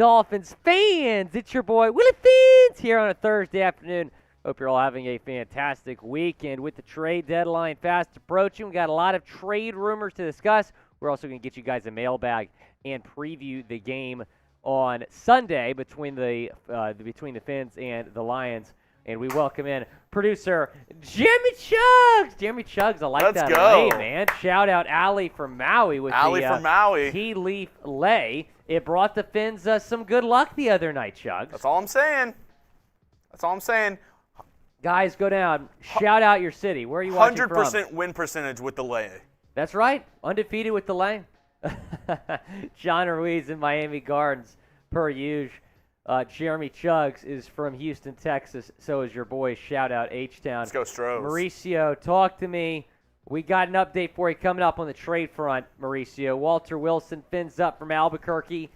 Dolphins fans. It's your boy, Willy Fins, here on a Thursday afternoon. Hope you're all having a fantastic weekend with the trade deadline fast approaching. We got a lot of trade rumors to discuss. We're also going to get you guys a mailbag and preview the game on Sunday between the Fins and the Lions. And we welcome in producer Jeremy Chugs. Jeremy Chugs, I like Let's that go. lay, man. Shout out Allie from Maui with from Maui. tea leaf lay. It brought the Fins some good luck the other night, Chugs. That's all I'm saying. That's all I'm saying. Guys, go down. Shout out your city. Where are you watching from? 100% win percentage with the lay. That's right. Undefeated with the lay. John Ruiz in Miami Gardens, per usual. Jeremy Chugs is from Houston, Texas. So is your boy. Shout out H-Town. Let's go Stros. Mauricio, talk to me. We got an update for you coming up on the trade front, Mauricio. Walter Wilson Fins up from Albuquerque.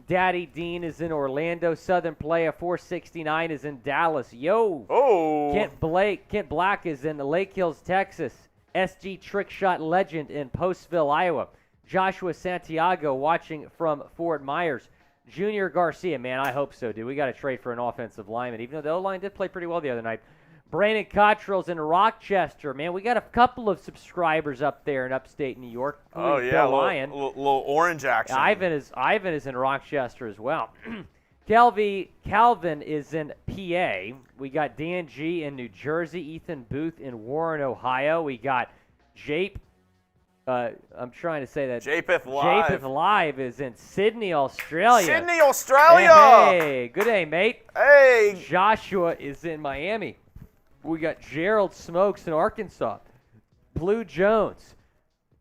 Daddy Dean is in Orlando. Southern Playa 469 is in Dallas. Yo. Oh. Kent Black is in Lake Hills, Texas. SG Trick Shot Legend in Postville, Iowa. Joshua Santiago watching from Fort Myers. Junior Garcia, man, I hope so, dude. We got to trade for an offensive lineman, even though the O-line did play pretty well the other night. Brandon Cottrell's in Rochester, man. We got a couple of subscribers up there in upstate New York. Oh, yeah, Bill Lyon. little orange action. Ivan is in Rochester as well. Calvin is in PA. We got Dan G in New Jersey. Ethan Booth in Warren, Ohio. We got Jape. I'm trying to say that. Japeth Live. Japeth Live is in Sydney, Australia. Sydney, Australia. Hey, good day, mate. Hey. Joshua is in Miami. We got Gerald Smokes in Arkansas. Blue Jones.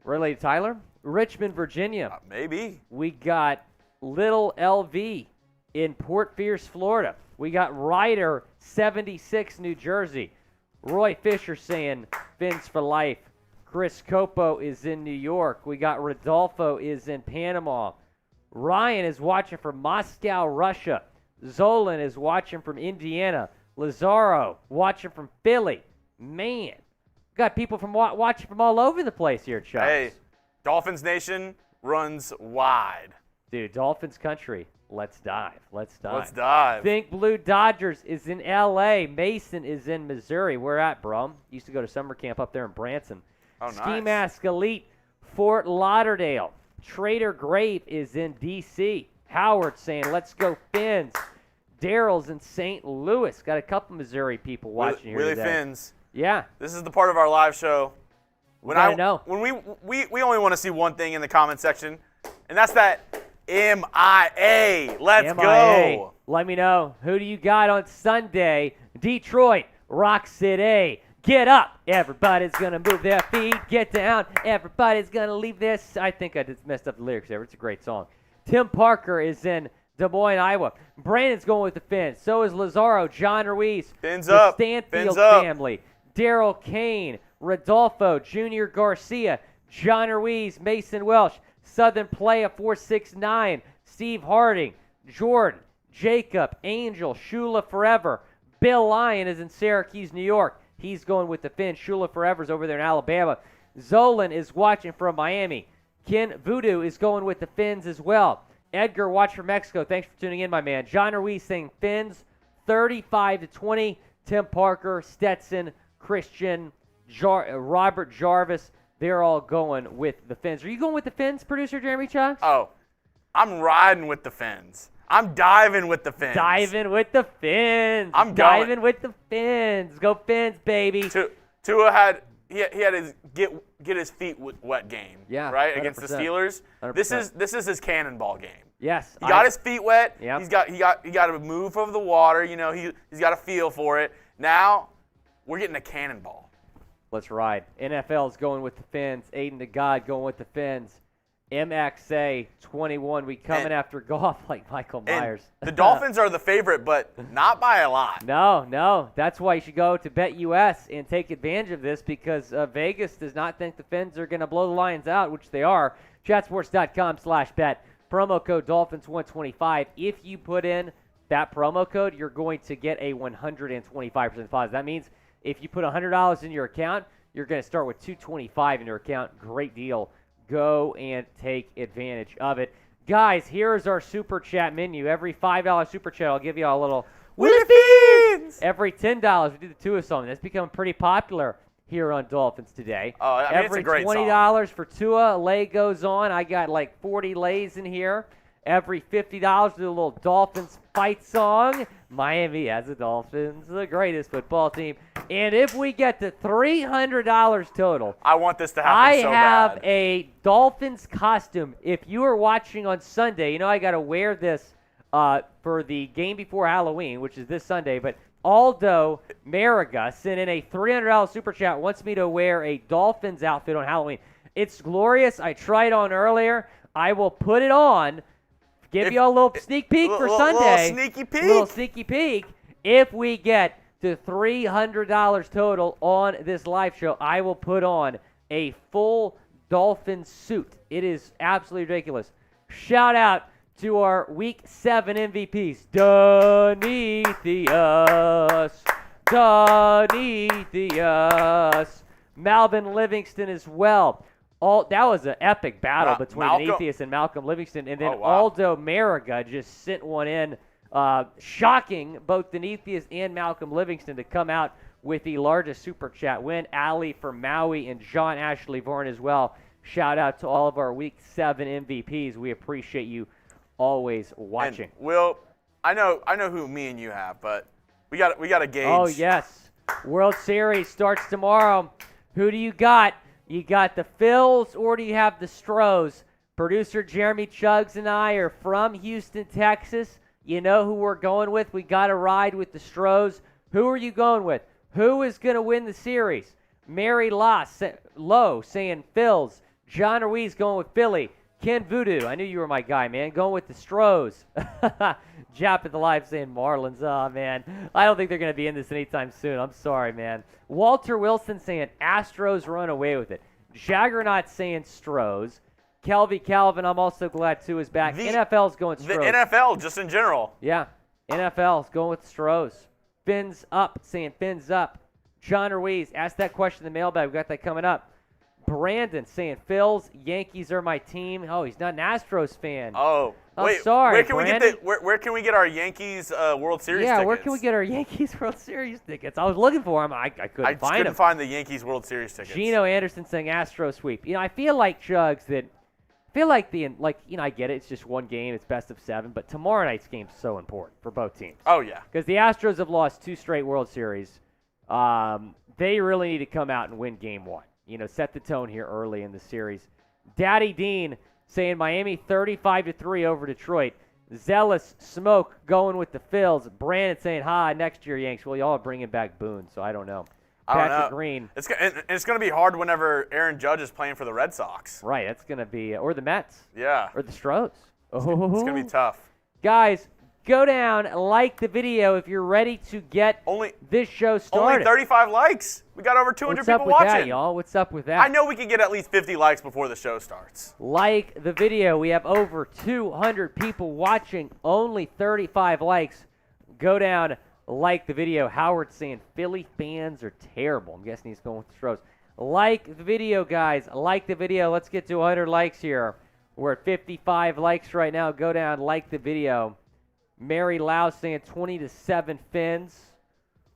Related to Tyler? Richmond, Virginia. Maybe. We got Little LV in Port Pierce, Florida. We got Ryder 76, New Jersey. Roy Fisher saying Fins for life. Chris Copo is in New York. We got Rodolfo is in Panama. Ryan is watching from Moscow, Russia. Zolan is watching from Indiana. Lazaro watching from Philly. Man, got people from watching from all over the place here, Chuck. Hey, Dolphins Nation runs wide. Dude, Dolphins country. Let's dive. Let's dive. Think Blue Dodgers is in L.A. Mason is in Missouri. Where at, bro? Used to go to summer camp up there in Branson. Oh, nice. Ski Mask Elite, Fort Lauderdale. Trader Grave is in D.C. Howard saying, let's go Fins. Daryl's in St. Louis. Got a couple Missouri people watching here Willy today. Fins. Yeah. This is the part of our live show. When we only want to see one thing in the comment section, and that's that MIA. Let's go. Let me know. Who do you got on Sunday? Detroit, Rock City. Get up. Everybody's going to move their feet. Get down. Everybody's going to leave this. I think I just messed up the lyrics there. It's a great song. Tim Parker is in Des Moines, Iowa. Brandon's going with the Fins. So is Lazaro, John Ruiz, Fins the up. Stanfield Fins up. family, Daryl Kane, Rodolfo, Junior Garcia, John Ruiz, Mason Welsh, Southern Playa 469, Steve Harding, Jordan, Jacob, Angel, Shula Forever. Bill Lyon is in Syracuse, New York. He's going with the Fins. Shula Forever's over there in Alabama. Zolan is watching from Miami. Ken Voodoo is going with the Fins as well. Edgar, watch from Mexico. Thanks for tuning in, my man. John Ruiz saying Fins 35-20. Tim Parker, Stetson, Christian, Robert Jarvis. They're all going with the Fins. Are you going with the Fins, producer Jeremy Chucks? Oh, I'm riding with the Fins. I'm diving with the Fins. Diving with the Fins. I'm diving with the Fins. Go Fins, baby. Tua had his get his feet wet game. Yeah, right 100%. Against the Steelers. 100%. This is his cannonball game. Yes. He got his feet wet. Yep. He got to move over the water. You know, he's got a feel for it. Now we're getting a cannonball. Let's ride. NFL's going with the Fins. Aiden to God going with the Fins. MXA 21. We coming after golf like Michael Myers. The Dolphins are the favorite, but not by a lot. No. That's why you should go to BetUS and take advantage of this because Vegas does not think the Fins are going to blow the Lions out, which they are. Chatsports.com/bet. Promo code Dolphins125. If you put in that promo code, you're going to get a 125% deposit. That means if you put $100 in your account, you're going to start with $225 in your account. Great deal. Go and take advantage of it. Guys, here is our Super Chat menu. Every $5 Super Chat, I'll give you a little Willy Fiends! Every $10, we do the two of something. That's becoming pretty popular here on Dolphins Today. Oh, I mean, every it's a great $20 for Tua, a lay goes on. I got like 40 lays in here. Every $50, do a little Dolphins fight song. Miami as the Dolphins, the greatest football team. And if we get to $300 total, I want this to happen so bad. I have a Dolphins costume. If you are watching on Sunday, you know I got to wear this for the game before Halloween, which is this Sunday. But Aldo Mariga sent in a $300 super chat, wants me to wear a Dolphins outfit on Halloween. It's glorious. I tried on earlier. I will put it on. Give you a little sneak peek for Sunday. Little sneaky peek. If we get to $300 total on this live show, I will put on a full Dolphin suit. It is absolutely ridiculous. Shout out to our Week 7 MVPs. Deneathius. Malvin Livingston as well. That was an epic battle between Deneathius and Malcolm Livingston. And then Aldo Mariga just sent one in, shocking both Deneathius and Malcolm Livingston to come out with the largest super chat win. Ali for Maui and John Ashley Varn as well. Shout out to all of our Week 7 MVPs. We appreciate you always watching. And Will, I know who me and you have, but we got to gauge. Oh yes, World Series starts tomorrow. Who do you got? You got the Phils or do you have the Stros? Producer Jeremy Chuggs and I are from Houston, Texas. You know who we're going with. We got to ride with the Stros. Who are you going with? Who is going to win the series? Mary Lowe saying Phils. John Ruiz going with Philly. Ken Voodoo, I knew you were my guy, man. Going with the Stros. Jap at the Live saying Marlins. Oh, man. I don't think they're going to be in this anytime soon. I'm sorry, man. Walter Wilson saying Astros run away with it. Jaggernaut saying Stros. Kelvy Calvin, I'm also glad, too, is back. NFL's going Stros. The NFL, just in general. Yeah. NFL's going with Stros. Fins up saying Fins up. John Ruiz, ask that question in the mailbag. We've got that coming up. Brandon saying, Phils, Yankees are my team. Oh, he's not an Astros fan. Oh, wait, sorry, where can we get our Yankees World Series tickets? Yeah, where can we get our Yankees World Series tickets? I was looking for them. I couldn't find them. I couldn't find the Yankees World Series tickets. Gino Anderson saying Astro sweep. You know, I feel like, Chugs, I get it. It's just one game. It's best of 7. But tomorrow night's game is so important for both teams. Oh, yeah. Because the Astros have lost 2 straight World Series. They really need to come out and win game 1. You know, set the tone here early in the series. Daddy Dean saying Miami 35-3 over Detroit. Zealous Smoke going with the Phils. Brandon saying, next year, Yanks. Well, y'all are bringing back Boone, so I don't know. Patrick Green. It's going to be hard whenever Aaron Judge is playing for the Red Sox. Right, that's going to be, or the Mets. Yeah. Or the Stros. It's going to be tough. Guys, go down, like the video if you're ready to get this show started. Only 35 likes. We got over 200 people watching. What's up with that, y'all? What's up with that? I know we can get at least 50 likes before the show starts. Like the video. We have over 200 people watching. Only 35 likes. Go down, like the video. Howard saying Philly fans are terrible. I'm guessing he's going with the Stros. Like the video, guys. Like the video. Let's get to 100 likes here. We're at 55 likes right now. Go down, like the video. Mary Lau saying 20-7 Fins.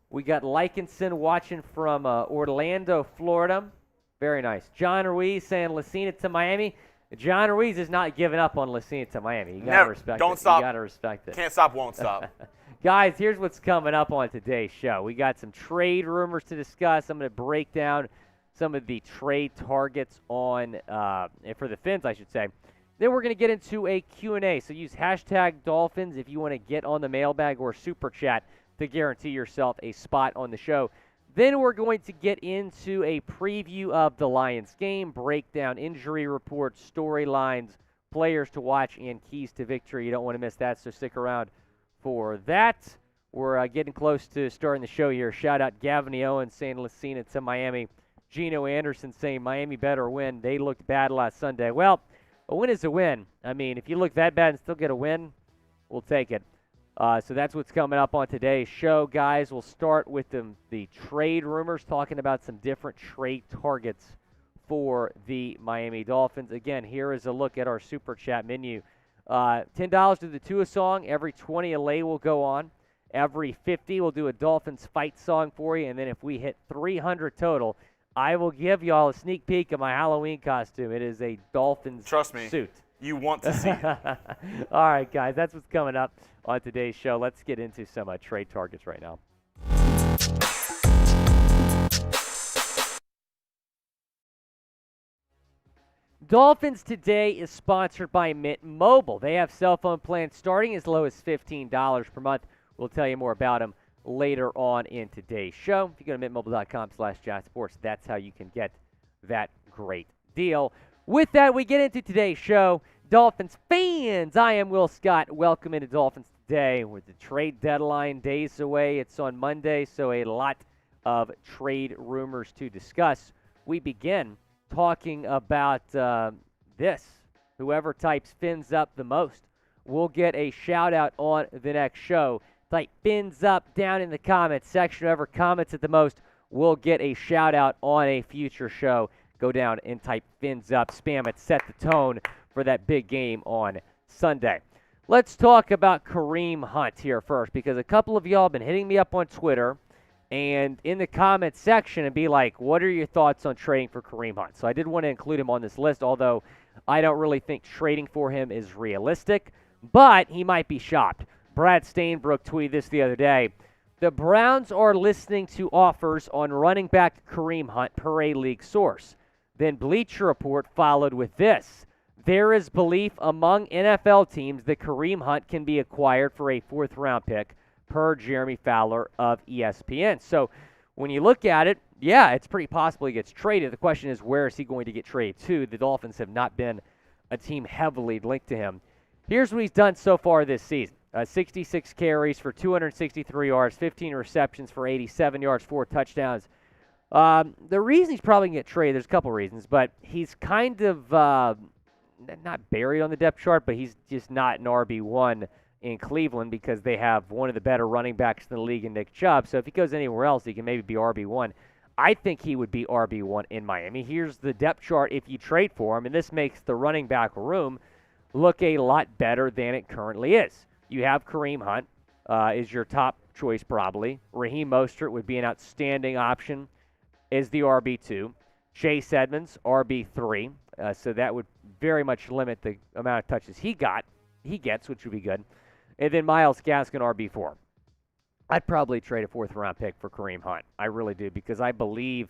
We got Likenson watching from Orlando, Florida. Very nice. John Ruiz saying Lacina to Miami. John Ruiz is not giving up on Lacina to Miami. You got to respect it. Don't stop. You got to respect it. Can't stop, won't stop. Guys, here's what's coming up on today's show. We got some trade rumors to discuss. I'm going to break down some of the trade targets on for the Fins, I should say. Then we're going to get into a Q&A. So use hashtag Dolphins if you want to get on the mailbag or super chat to guarantee yourself a spot on the show. Then we're going to get into a preview of the Lions game, break down injury reports, storylines, players to watch, and keys to victory. You don't want to miss that, so stick around for that. We're getting close to starting the show here. Shout out Gavin Owens saying Lacina to Miami. Gino Anderson saying Miami better win. They looked bad last Sunday. Well, a win is a win. I mean, if you look that bad and still get a win, we'll take it. So that's what's coming up on today's show, guys. We'll start with the trade rumors, talking about some different trade targets for the Miami Dolphins. Again, here is a look at our Super Chat menu. $10 to the Tua song. Every 20 a lay will go on. Every 50 we'll do a Dolphins fight song for you. And then if we hit 300 total, I will give y'all a sneak peek of my Halloween costume. It is a Dolphins Trust me, suit. You want to see it. All right, guys, that's what's coming up on today's show. Let's get into some trade targets right now. Dolphins Today is sponsored by Mint Mobile. They have cell phone plans starting as low as $15 per month. We'll tell you more about them later on in today's show. If you go to mintmobile.com/jacksports, that's how you can get that great deal. With that, we get into today's show. Dolphins fans, I am Will Scott. Welcome into Dolphins Today. With the trade deadline days away, it's on Monday, so a lot of trade rumors to discuss. We begin talking about this. Whoever types fins up the most will get a shout out on the next show. Type fins up down in the comments section. Whoever comments it the most will get a shout out on a future show. Go down and type fins up, spam it, set the tone for that big game on Sunday. Let's talk about Kareem Hunt here first, because a couple of y'all have been hitting me up on Twitter and in the comments section and be like, what are your thoughts on trading for Kareem Hunt? So I did want to include him on this list, although I don't really think trading for him is realistic, but he might be shopped. Brad Stainbrook tweeted this the other day. The Browns are listening to offers on running back Kareem Hunt per a league source. Then Bleacher Report followed with this. There is belief among NFL teams that Kareem Hunt can be acquired for a fourth-round pick per Jeremy Fowler of ESPN. So when you look at it, yeah, it's pretty possible he gets traded. The question is, where is he going to get traded to? The Dolphins have not been a team heavily linked to him. Here's what he's done so far this season. 66 carries for 263 yards, 15 receptions for 87 yards, 4 touchdowns. The reason he's probably going to get traded, there's a couple reasons, but he's kind of not buried on the depth chart, but he's just not an RB1 in Cleveland because they have one of the better running backs in the league in Nick Chubb. So if he goes anywhere else, he can maybe be RB1. I think he would be RB1 in Miami. Here's the depth chart if you trade for him, and this makes the running back room look a lot better than it currently is. You have Kareem Hunt is your top choice probably. Raheem Mostert would be an outstanding option as the RB2. Chase Edmonds, RB3. So that would very much limit the amount of touches he gets, which would be good. And then Myles Gaskin, RB4. I'd probably trade a fourth-round pick for Kareem Hunt. I really do, because I believe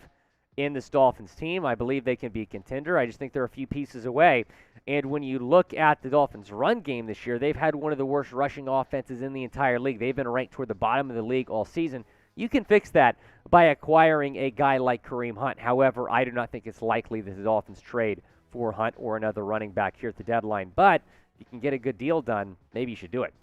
in this Dolphins team. I believe they can be a contender. I just think they're a few pieces away. And when you look at the Dolphins' run game this year, they've had one of the worst rushing offenses in the entire league. They've been ranked toward the bottom of the league all season. You can fix that by acquiring a guy like Kareem Hunt. However, I do not think it's likely that the Dolphins trade for Hunt or another running back here at the deadline. But if you can get a good deal done, maybe you should do it.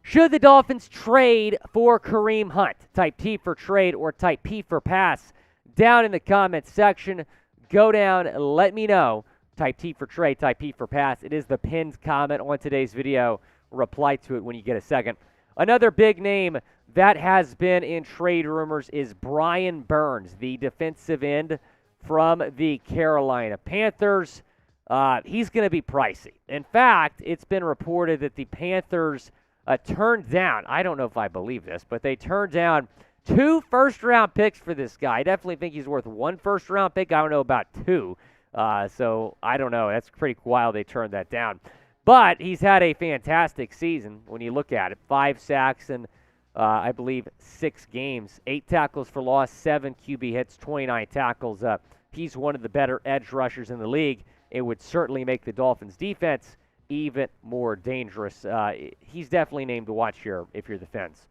Should the Dolphins trade for Kareem Hunt? Type T for trade or type P for pass down in the comments section. Go down, let me know. Type T for trade, type P for pass. It is the pinned comment on today's video. Reply to it when you get a second. Another big name that has been in trade rumors is Brian Burns, the defensive end from the Carolina Panthers. He's going to be pricey. In fact, it's been reported that the Panthers turned down, I don't know if I believe this, but they turned down 2 first-round picks for this guy. I definitely think he's worth 1 first-round pick. I don't know about 2. So I don't know. That's pretty wild they turned that down. But he's had a fantastic season when you look at it. 5 sacks in, I believe, 6 games. 8 tackles for loss, 7 QB hits, 29 tackles. He's one of the better edge rushers in the league. It would certainly make the Dolphins' defense even more dangerous. He's definitely named to watch here if you're the Fins.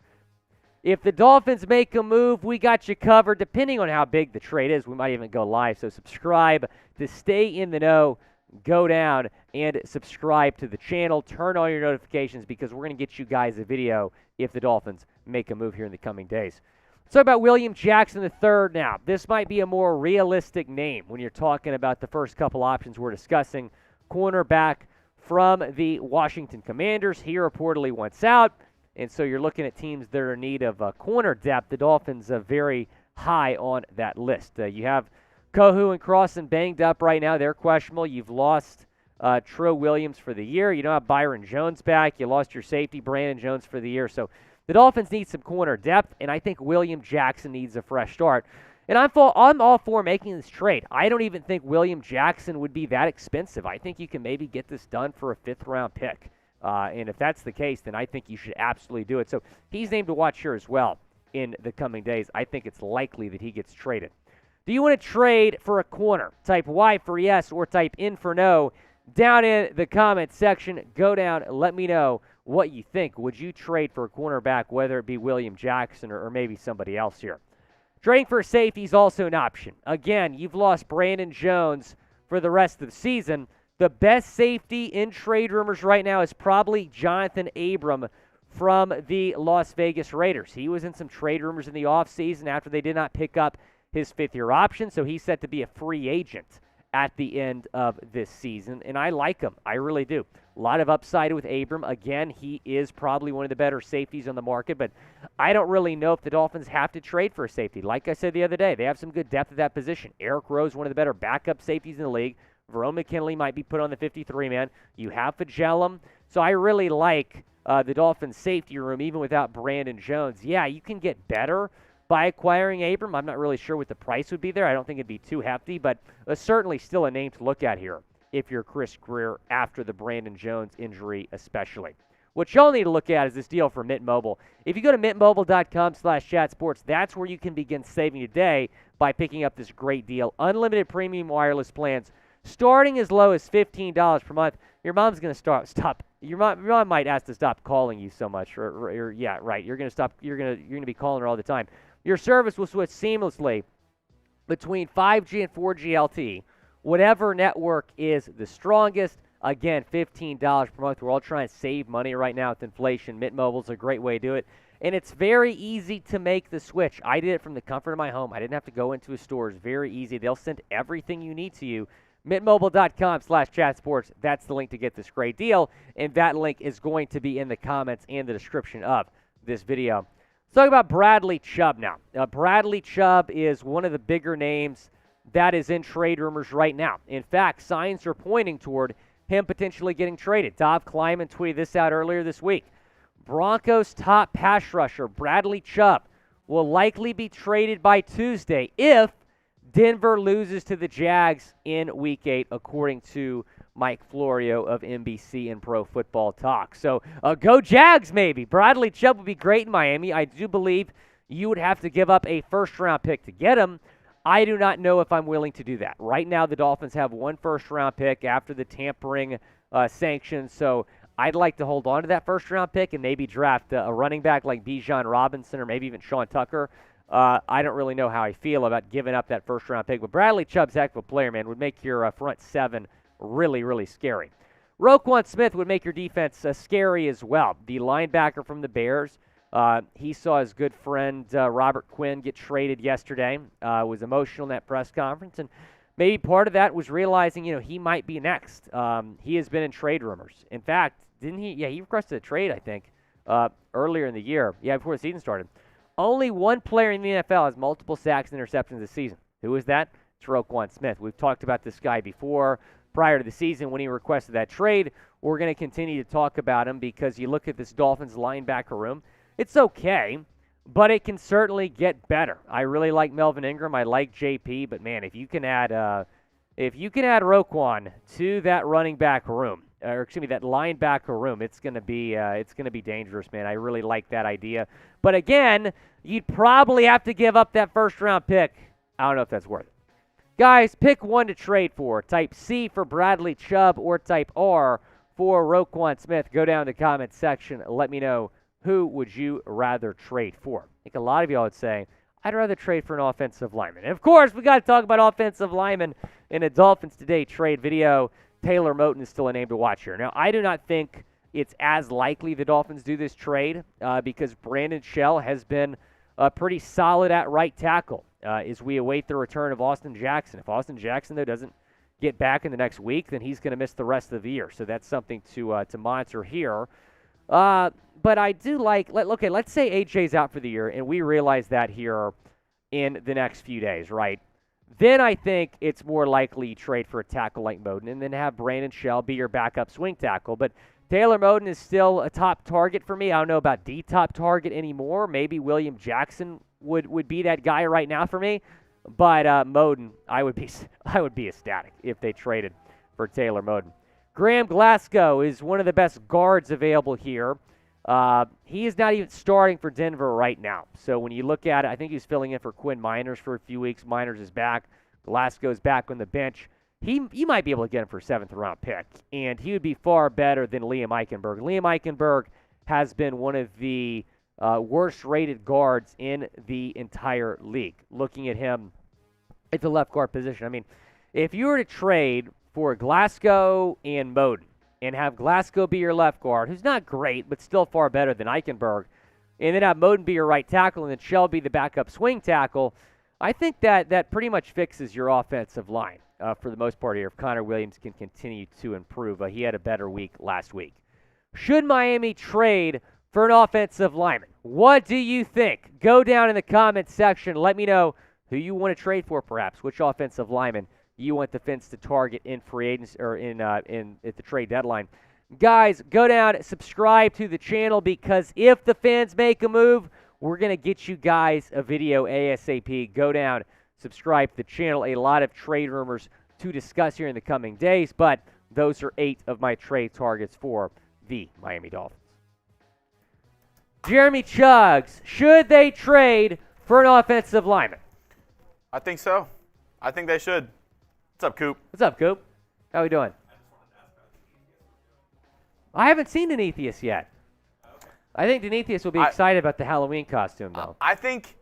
If the Dolphins make a move, we got you covered. Depending on how big the trade is, we might even go live. So subscribe to stay in the know. Go down and subscribe to the channel. Turn on your notifications because we're going to get you guys a video if the Dolphins make a move here in the coming days. Let's talk about William Jackson III now. This might be a more realistic name when you're talking about the first couple options we're discussing. Cornerback from the Washington Commanders. He reportedly wants out. And so you're looking at teams that are in need of corner depth. The Dolphins are very high on that list. You have Kohu and Crossan banged up right now. They're questionable. You've lost Tro Williams for the year. You don't have Byron Jones back. You lost your safety, Brandon Jones, for the year. So the Dolphins need some corner depth, and I think William Jackson needs a fresh start. And I'm all for making this trade. I don't even think William Jackson would be that expensive. I think you can maybe get this done for a 5th-round pick. And if that's the case, then I think you should absolutely do it. So he's named to watch here as well in the coming days. I think it's likely that he gets traded. Do you want to trade for a corner? Type Y for yes or type N for no. Down in the comment section, go down, let me know what you think. Would you trade for a cornerback, whether it be William Jackson or maybe somebody else here? Trading for a safety is also an option. Again, you've lost Brandon Jones for the rest of the season. The best safety in trade rumors right now is probably Jonathan Abram from the Las Vegas Raiders. He was in some trade rumors in the offseason after they did not pick up his 5th-year option, so he's set to be a free agent at the end of this season, and I like him. I really do. A lot of upside with Abram. Again, he is probably one of the better safeties on the market, but I don't really know if the Dolphins have to trade for a safety. Like I said the other day, they have some good depth at that position. Eric Rowe, one of the better backup safeties in the league. Verone McKinley might be put on the 53-man. You have Fagellum. So I really like the Dolphins' safety room, even without Brandon Jones. Yeah, you can get better by acquiring Abram. I'm not really sure what the price would be there. I don't think it'd be too hefty, but certainly still a name to look at here if you're Chris Greer after the Brandon Jones injury especially. What y'all need to look at is this deal for Mint Mobile. If you go to mintmobile.com/chatsports, that's where you can begin saving today by picking up this great deal. Unlimited premium wireless plans starting as low as $15 per month. Your mom's going to stop. Your mom might ask to stop calling you so much. Yeah, right. You're going to stop. You're going to be calling her all the time. Your service will switch seamlessly between 5G and 4G LTE. Whatever network is the strongest. Again, $15 per month. We're all trying to save money right now with inflation. Mint Mobile's a great way to do it. And it's very easy to make the switch. I did it from the comfort of my home. I didn't have to go into a store. It's very easy. They'll send everything you need to you. mintmobile.com/chatsports. That's the link to get this great deal. And that link is going to be in the comments and the description of this video. Let's talk about Bradley Chubb now. Bradley Chubb is one of the bigger names that is in trade rumors right now. In fact, signs are pointing toward him potentially getting traded. Dov Kleiman tweeted this out earlier this week. Broncos' top pass rusher, Bradley Chubb, will likely be traded by Tuesday if Denver loses to the Jags in Week 8, according to Mike Florio of NBC and Pro Football Talk. So go Jags, maybe. Bradley Chubb would be great in Miami. I do believe you would have to give up a first-round pick to get him. I do not know if I'm willing to do that. Right now, the Dolphins have one first-round pick after the tampering sanctions, so I'd like to hold on to that first-round pick and maybe draft a running back like Bijan Robinson or maybe even Sean Tucker. I don't really know how I feel about giving up that first-round pick, but Bradley Chubb's a heck of a player, man. Would make your front seven really, really scary. Roquan Smith would make your defense scary as well. The linebacker from the Bears, he saw his good friend Robert Quinn get traded yesterday. Was emotional in that press conference, and maybe part of that was realizing, he might be next. He has been in trade rumors. In fact, didn't he? Yeah, he requested a trade, I think, earlier in the year. Yeah, before the season started. Only one player in the NFL has multiple sacks and interceptions this season. Who is that? It's Roquan Smith. We've talked about this guy before. Prior to the season when he requested that trade, we're going to continue to talk about him because you look at this Dolphins linebacker room. It's okay, but it can certainly get better. I really like Melvin Ingram. I like JP, but man, if you can add Roquan to that running back room, or excuse me, that linebacker room, it's going to be dangerous, man. I really like that idea. But again, you'd probably have to give up that first-round pick. I don't know if that's worth it. Guys, pick one to trade for. Type C for Bradley Chubb or type R for Roquan Smith. Go down to the comment section. Let me know who would you rather trade for. I think a lot of y'all would say, I'd rather trade for an offensive lineman. And of course, we got to talk about offensive linemen in a Dolphins Today trade video. Taylor Moton is still a name to watch here. Now, I do not think it's as likely the Dolphins do this trade because Brandon Shell has been pretty solid at right tackle as we await the return of Austin Jackson. If Austin Jackson, though, doesn't get back in the next week, then he's going to miss the rest of the year. So that's something to monitor here. But I do like, let's say AJ's out for the year, and we realize that here in the next few days, right? then I think it's more likely you trade for a tackle like Moton and then have Brandon Shell be your backup swing tackle. But Taylor Moton is still a top target for me. I don't know about the top target anymore. Maybe William Jackson would be that guy right now for me. But Moton, I would be ecstatic if they traded for Taylor Moton. Graham Glasgow is one of the best guards available here. He is not even starting for Denver right now. So when you look at it, I think he's filling in for Quinn Miners for a few weeks. Miners is back. Glasgow's back on the bench. You might be able to get him for a 7th-round pick, and he would be far better than Liam Eichenberg. Liam Eichenberg has been one of the worst-rated guards in the entire league. Looking at him at the left guard position, I mean, if you were to trade for Glasgow and Moton, and have Glasgow be your left guard, who's not great, but still far better than Eichenberg, and then have Moton be your right tackle, and then Shell be the backup swing tackle, I think that pretty much fixes your offensive line for the most part here if Connor Williams can continue to improve. He had a better week last week. Should Miami trade for an offensive lineman? What do you think? Go down in the comments section. Let me know who you want to trade for, perhaps. Which offensive lineman you want the Fins to target in free agents or at the trade deadline. Guys, go down, subscribe to the channel, because if the Fins make a move, we're going to get you guys a video ASAP. Go down, subscribe to the channel. A lot of trade rumors to discuss here in the coming days, but those are 8 of my trade targets for the Miami Dolphins. Jeremy Chuggs, should they trade for an offensive lineman? I think so. I think they should. What's up, Coop? What's up, Coop? How we doing? I haven't seen Denetheus yet. I think Denetheus will be excited about the Halloween costume, though. I think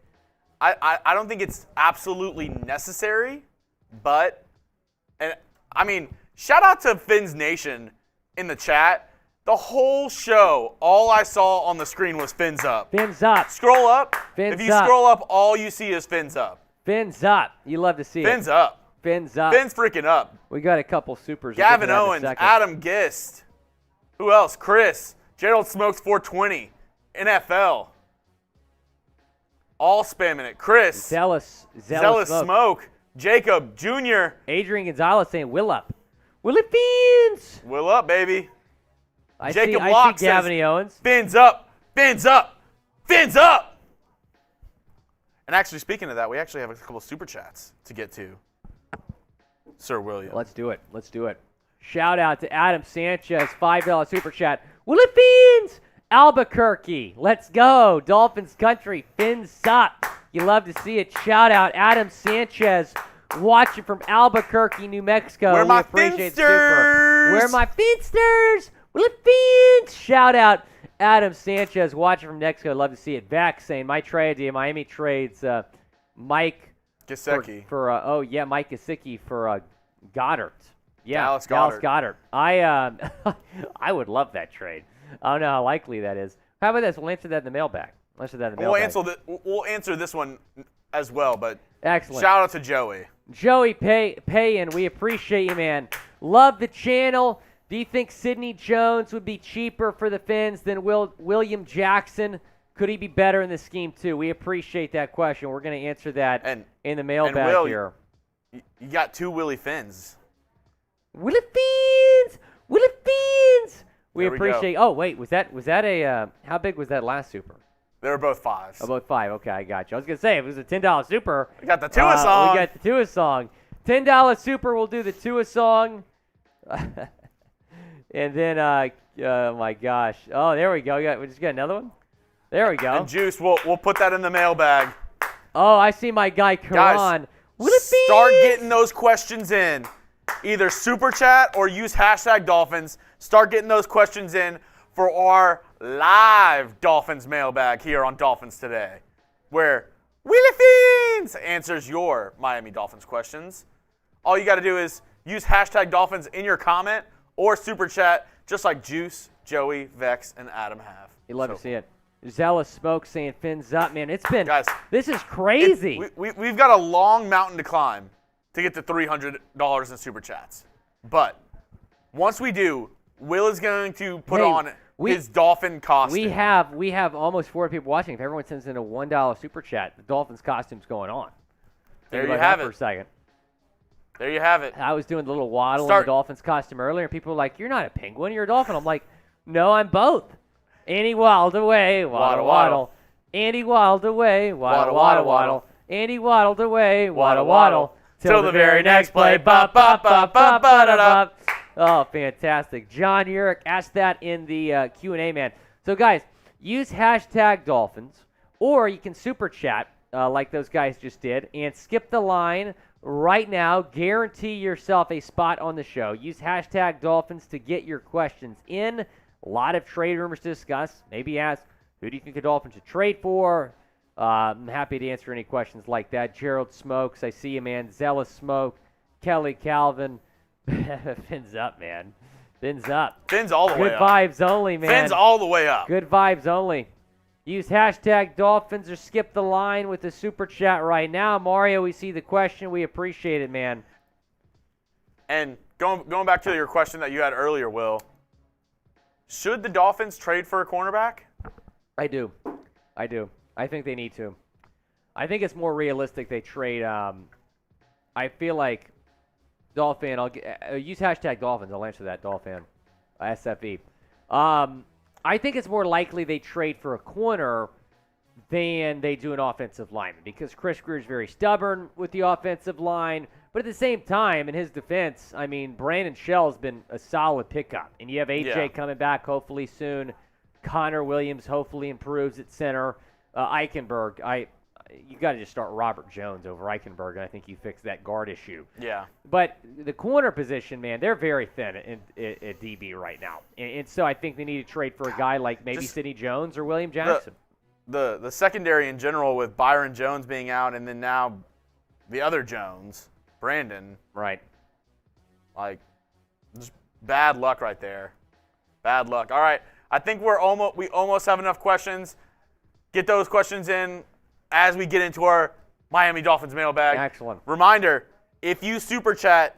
I don't think it's absolutely necessary, but I mean, shout out to Fins Nation in the chat. The whole show, all I saw on the screen was Fins up. Fins up. Scroll up. Fins if you scroll up, all you see is Fins up. Fins up. You love to see Fins up. Fins up. Fins freaking up. We got a couple supers. Gavin Owens, Adam Gist. Who else? Chris. Gerald Smokes 420. NFL. All spamming it. Chris. Zealous Smoke. Jacob Jr. Adrian Gonzalez saying Will up. Willy Fins. Will up, baby. I Jacob see Locke Gavin says, Owens. Fins up. Fins up. Fins up. And actually, speaking of that, we actually have a couple of super chats to get to. Sir William. Let's do it. Let's do it. Shout out to Adam Sanchez, $5 super chat. Willy Fins. Albuquerque. Let's go. Dolphins country. Fins up. You love to see it. Shout out Adam Sanchez, watching from Albuquerque, New Mexico. Where my Finsters? Finsters? Where my Finsters? Willy Fins. Shout out Adam Sanchez, watching from Mexico. Love to see it. Vax saying my trade idea. Miami trades Mike Gesicki. Mike Gesicki for Goddard. Yeah, Dallas Goddard. I would love that trade. I don't know how likely that is. How about this? We'll answer that in the mailbag. We'll answer this one as well, but excellent. Shout out to Joey. Joey Payan, we appreciate you, man. Love the channel. Do you think Sidney Jones would be cheaper for the Fins than William Jackson? Could he be better in the scheme too? We appreciate that question. We're going to answer that in the mailbag here. You got 2 Willy Fins. Willy Fins! Willy Fins! We There we appreciate. go. Oh wait, was that a? How big was that last super? They were both 5s. Oh, both 5. Okay, I got you. I was gonna say if it was a $10 super. We got the Tua song. We got the Tua song. $10 super. We'll do the Tua song. And then, oh my gosh. Oh, there we go. We just got another one. There we go. And Juice, we'll put that in the mailbag. Oh, I see my guy Karan. Guys, start getting those questions in. Either super chat or use #Dolphins. Start getting those questions in for our live Dolphins mailbag here on Dolphins Today, where Willy Fins answers your Miami Dolphins questions. All you got to do is use #Dolphins in your comment or super chat, just like Juice, Joey, Vex, and Adam have. You love to see it. Zealous Smoke saying Fins up, man. It's been, guys, this is crazy. We've got a long mountain to climb to get to $300 in super chats. But once we do, Will is going to put on his Dolphin costume. We have almost 4 people watching. If everyone sends in a $1 super chat, the Dolphins costume's going on. There you have it. For a second. There you have it. I was doing the little waddle in the Dolphins costume earlier, and people were like, "You're not a penguin, you're a dolphin." I'm like, "No, I'm both." Andy waddled away, waddle, waddle. Andy waddled away, waddle, waddle, waddle. Andy waddled away, waddle, waddle. Till the very next play. Bop, bop, bop, bop, bop, bop. Oh, fantastic. John Urich asked that in the Q&A, man. So, guys, use hashtag Dolphins, or you can super chat like those guys just did, and skip the line right now. Guarantee yourself a spot on the show. Use hashtag Dolphins to get your questions in. A lot of trade rumors to discuss. Maybe ask, who do you think the Dolphins should trade for? I'm happy to answer any questions like that. Gerald Smokes, I see you, man. Zealous Smoke. Kelly Calvin. Fins up, man. Fins up. Fins all the way up. Good vibes only, man. Fins all the way up. Good vibes only. Use hashtag Dolphins or skip the line with the super chat right now. Mario, we see the question. We appreciate it, man. And going back to your question that you had earlier, Will, should the Dolphins trade for a cornerback? I do. I think they need to. I think it's more realistic they trade. I feel like Dolphin. I'll use hashtag Dolphins. I'll answer that, Dolphin. SFE. I think it's more likely they trade for a corner than they do an offensive lineman, because Chris Greer is very stubborn with the offensive line. But at the same time, in his defense, I mean, Brandon Shell's been a solid pickup. And you have AJ coming back hopefully soon. Connor Williams hopefully improves at center. Eichenberg, you got to just start Robert Jones over Eichenberg, and I think you fix that guard issue. Yeah. But the corner position, man, they're very thin at DB right now. And so I think they need to trade for a guy like maybe Sidney Jones or William Jackson. The secondary in general, with Byron Jones being out and then now the other Jones, Brandon. Right. Like, just bad luck right there. Bad luck. All right. I think we almost have enough questions. Get those questions in as we get into our Miami Dolphins mailbag. Excellent. Reminder, if you super chat,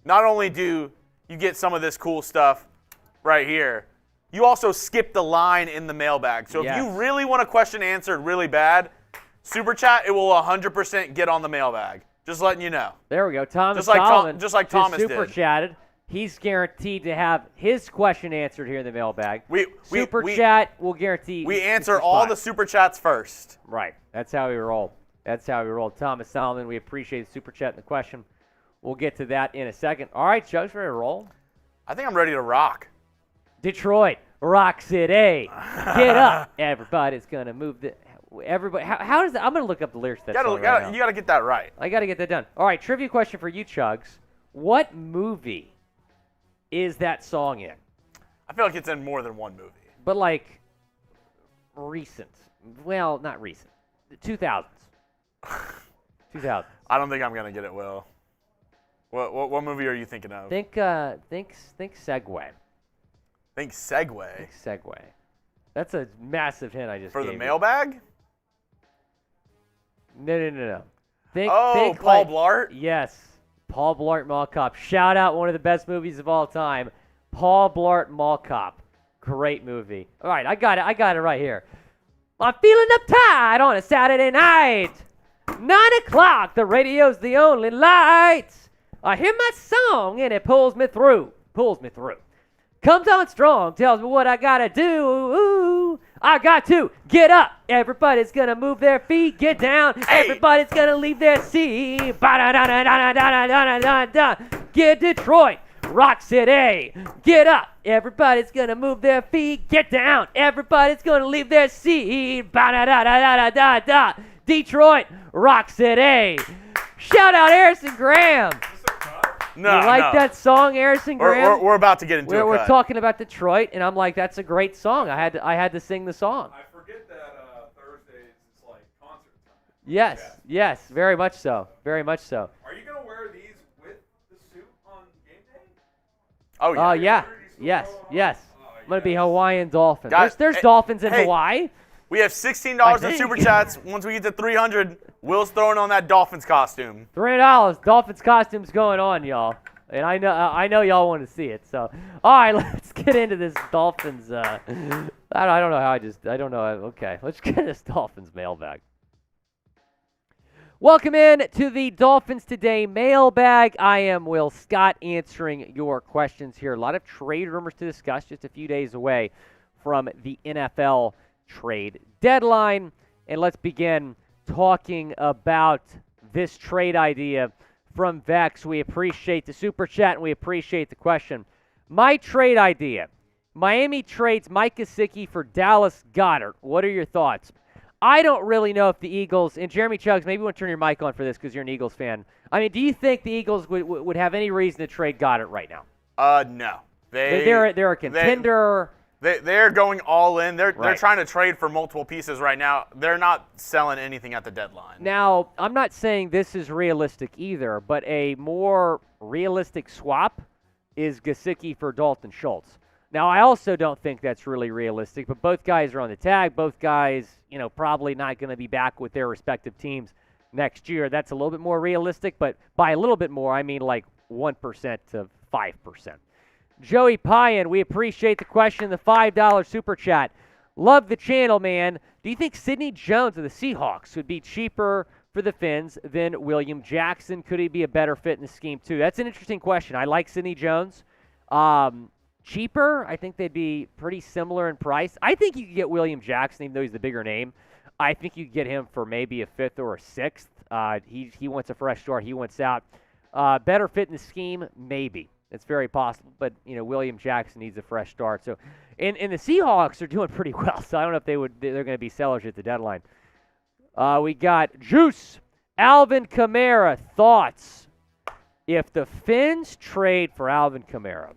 not only do you get some of this cool stuff right here, you also skip the line in the mailbag. So if you really want a question answered really bad, super chat, it will 100% get on the mailbag. Just letting you know. There we go. Thomas just like Thomas super did. chatted. He's guaranteed to have his question answered here in the mailbag. Super chat will guarantee. We answer all the super chats first. Right. That's how we roll. Thomas Solomon, we appreciate the super chat and the question. We'll get to that in a second. All right, Chuck's ready to roll. I think I'm ready to rock. Detroit, Rock City. Get up. Everybody's going to move the. Everybody. How does that? I'm going to look up the lyrics to that song right now. You got to get that right. I got to get that done. All right, trivia question for you, Chugs. What movie is that song in? I feel like it's in more than one movie. But like recent. Well, not recent. The 2000s. 2000s. I don't think I'm going to get it, Will. What movie are you thinking of? Think Segway. Think Segway. Think Segway. That's a massive hint I just For gave the mailbag? No. Think Paul Blart? Yes. Paul Blart Mall Cop. Shout out, one of the best movies of all time. Paul Blart Mall Cop. Great movie. All right, I got it right here. I'm feeling uptight on a Saturday night. 9 o'clock, the radio's the only light. I hear my song and it pulls me through. Comes on strong, tells me what I gotta do. Ooh, I got to get up. Everybody's gonna move their feet. Get down. Everybody's gonna leave their seat. Get Detroit, Rock City. Get up. Everybody's gonna move their feet. Get down. Everybody's gonna leave their seat. Detroit, Rock City. Shout out Harrison Graham. No, you like that song, Harrison Graham? We're about to get into it. We're talking about Detroit, and I'm like, that's a great song. I had to sing the song. I forget that Thursdays is like concert time. Yes, very much so. Very much so. Are you gonna wear these with the suit on game day? Oh yeah. Yes. I'm gonna be Hawaiian Dolphin. Guys, there's dolphins in Hawaii. We have $16 in super chats. Once we get to 300, Will's throwing on that Dolphins costume. $3. Dolphins costume's going on, y'all. And I know y'all want to see it. So, all right, let's get into this Dolphins. I don't know how I don't know. Okay, let's get this Dolphins mailbag. Welcome in to the Dolphins Today mailbag. I am Will Scott answering your questions here. A lot of trade rumors to discuss, just a few days away from the NFL trade deadline. And let's begin talking about this trade idea from Vex. We appreciate the super chat and we appreciate the question. My trade idea: Miami trades Mike Gesicki for Dallas Goedert. What are your thoughts? I don't really know if the Eagles, and Jeremy Chuggs, maybe you want to turn your mic on for this because you're an Eagles fan. I mean, do you think the Eagles would have any reason to trade Goedert right now? No. They're a contender. They're going all in. They're Right. trying to trade for multiple pieces right now. They're not selling anything at the deadline. Now, I'm not saying this is realistic either, but a more realistic swap is Gesicki for Dalton Schultz. Now, I also don't think that's really realistic, but both guys are on the tag. Both guys, probably not going to be back with their respective teams next year. That's a little bit more realistic, but by a little bit more, I mean like 1% to 5%. Joey Pyan, we appreciate the question, the $5 super chat. Love the channel, man. Do you think Sidney Jones of the Seahawks would be cheaper for the Fins than William Jackson? Could he be a better fit in the scheme, too? That's an interesting question. I like Sidney Jones. Cheaper, I think they'd be pretty similar in price. I think you could get William Jackson, even though he's the bigger name. I think you could get him for maybe a fifth or a sixth. He wants a fresh start. He wants out. Better fit in the scheme, maybe. It's very possible. But, William Jackson needs a fresh start. So, and the Seahawks are doing pretty well. So I don't know if they're going to be sellers at the deadline. We got Juice. Alvin Kamara, thoughts? If the Fins trade for Alvin Kamara,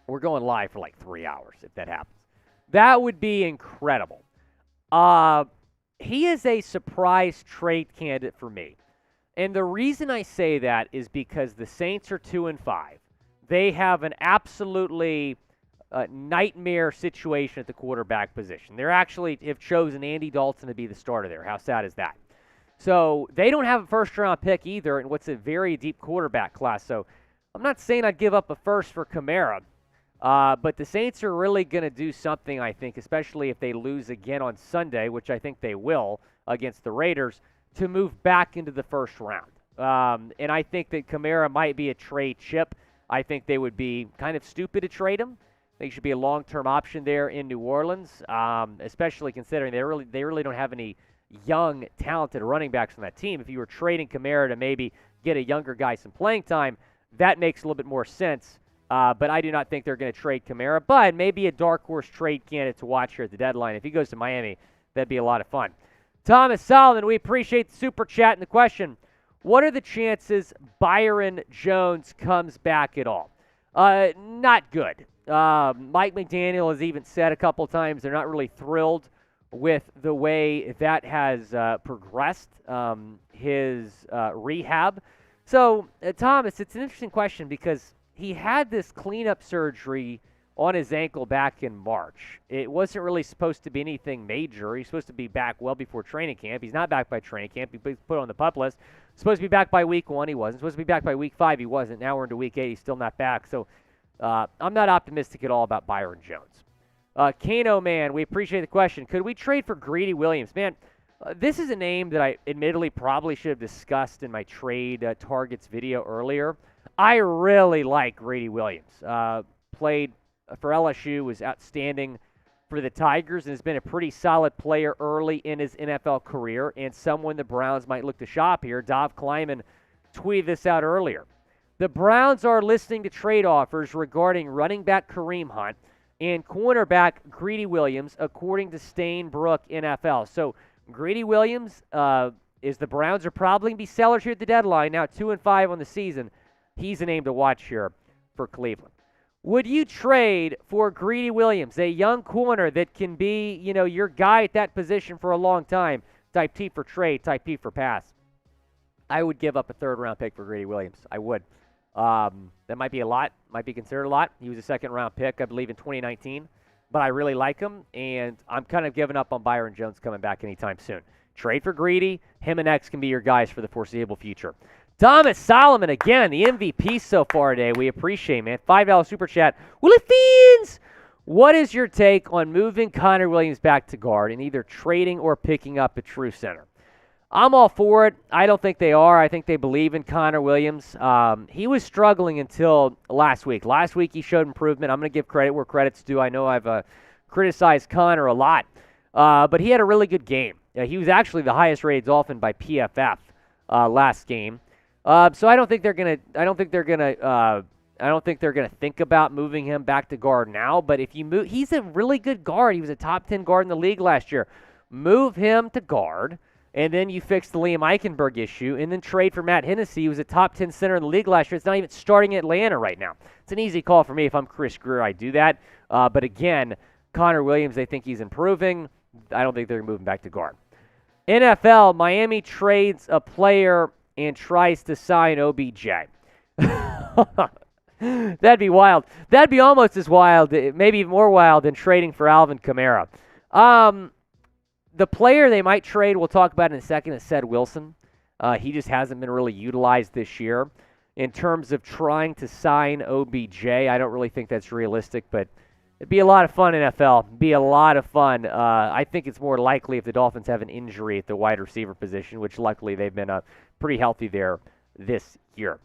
we're going live for like 3 hours if that happens. That would be incredible. He is a surprise trade candidate for me. And the reason I say that is because the Saints are 2-5. They have an absolutely nightmare situation at the quarterback position. They actually have chosen Andy Dalton to be the starter there. How sad is that? So they don't have a first-round pick either in what's a very deep quarterback class. So I'm not saying I'd give up a first for Kamara. But the Saints are really going to do something, I think, especially if they lose again on Sunday, which I think they will against the Raiders, to move back into the first round. And I think that Kamara might be a trade chip. I think they would be kind of stupid to trade him. They should be a long-term option there in New Orleans, especially considering they really don't have any young, talented running backs on that team. If you were trading Kamara to maybe get a younger guy some playing time, that makes a little bit more sense. But I do not think they're going to trade Kamara. But maybe a dark horse trade candidate to watch here at the deadline. If he goes to Miami, that'd be a lot of fun. Thomas Solomon, we appreciate the super chat and the question. What are the chances Byron Jones comes back at all? Not good. Mike McDaniel has even said a couple times they're not really thrilled with the way that has progressed his rehab. So, Thomas, it's an interesting question because he had this cleanup surgery on his ankle back in March. It wasn't really supposed to be anything major. He's supposed to be back well before training camp. He's not back by training camp. He was put on the PUP list. Supposed to be back by week 1. He wasn't. Supposed to be back by week 5. He wasn't. Now we're into week 8. He's still not back. So I'm not optimistic at all about Byron Jones. Kano Man, we appreciate the question. Could we trade for Greedy Williams? Man, this is a name that I admittedly probably should have discussed in my trade targets video earlier. I really like Greedy Williams. Played for LSU, was outstanding for the Tigers, and has been a pretty solid player early in his NFL career, and someone the Browns might look to shop here. Dov Kleiman tweeted this out earlier. The Browns are listening to trade offers regarding running back Kareem Hunt and cornerback Greedy Williams, according to Stainbrook NFL. So Greedy Williams is the Browns are probably going to be sellers here at the deadline. Now 2-5 on the season. He's a name to watch here for Cleveland. Would you trade for Greedy Williams, a young corner that can be, your guy at that position for a long time? Type T for trade, type P for pass. I would give up a third-round pick for Greedy Williams. I would. That might be a lot, might be considered a lot. He was a second-round pick, I believe, in 2019. But I really like him, and I'm kind of giving up on Byron Jones coming back anytime soon. Trade for Greedy. Him and X can be your guys for the foreseeable future. Thomas Solomon, again, the MVP so far today. We appreciate, man. $5 super chat. Willy Fiends! What is your take on moving Connor Williams back to guard and either trading or picking up a true center? I'm all for it. I don't think they are. I think they believe in Connor Williams. He was struggling until last week. Last week he showed improvement. I'm going to give credit where credit's due. I know I've criticized Connor a lot, but he had a really good game. He was actually the highest rated Dolphin by PFF last game. So I don't think they're gonna. I don't think they're gonna think about moving him back to guard now. But if you move, he's a really good guard. He was a top 10 guard in the league last year. Move him to guard. And then you fix the Liam Eichenberg issue, and then trade for Matt Hennessy, who was a top 10 center in the league last year. It's not even starting in Atlanta right now. It's an easy call for me. If I'm Chris Greer, I do that. But again, Connor Williams, they think he's improving. I don't think they're moving back to guard. NFL, Miami trades a player and tries to sign OBJ. That'd be wild. That'd be almost as wild, maybe more wild, than trading for Alvin Kamara. The player they might trade, we'll talk about in a second, is Ced Wilson. He just hasn't been really utilized this year. In terms of trying to sign OBJ, I don't really think that's realistic, but it'd be a lot of fun, NFL. It'd be a lot of fun. I think it's more likely if the Dolphins have an injury at the wide receiver position, which luckily they've been pretty healthy there this year.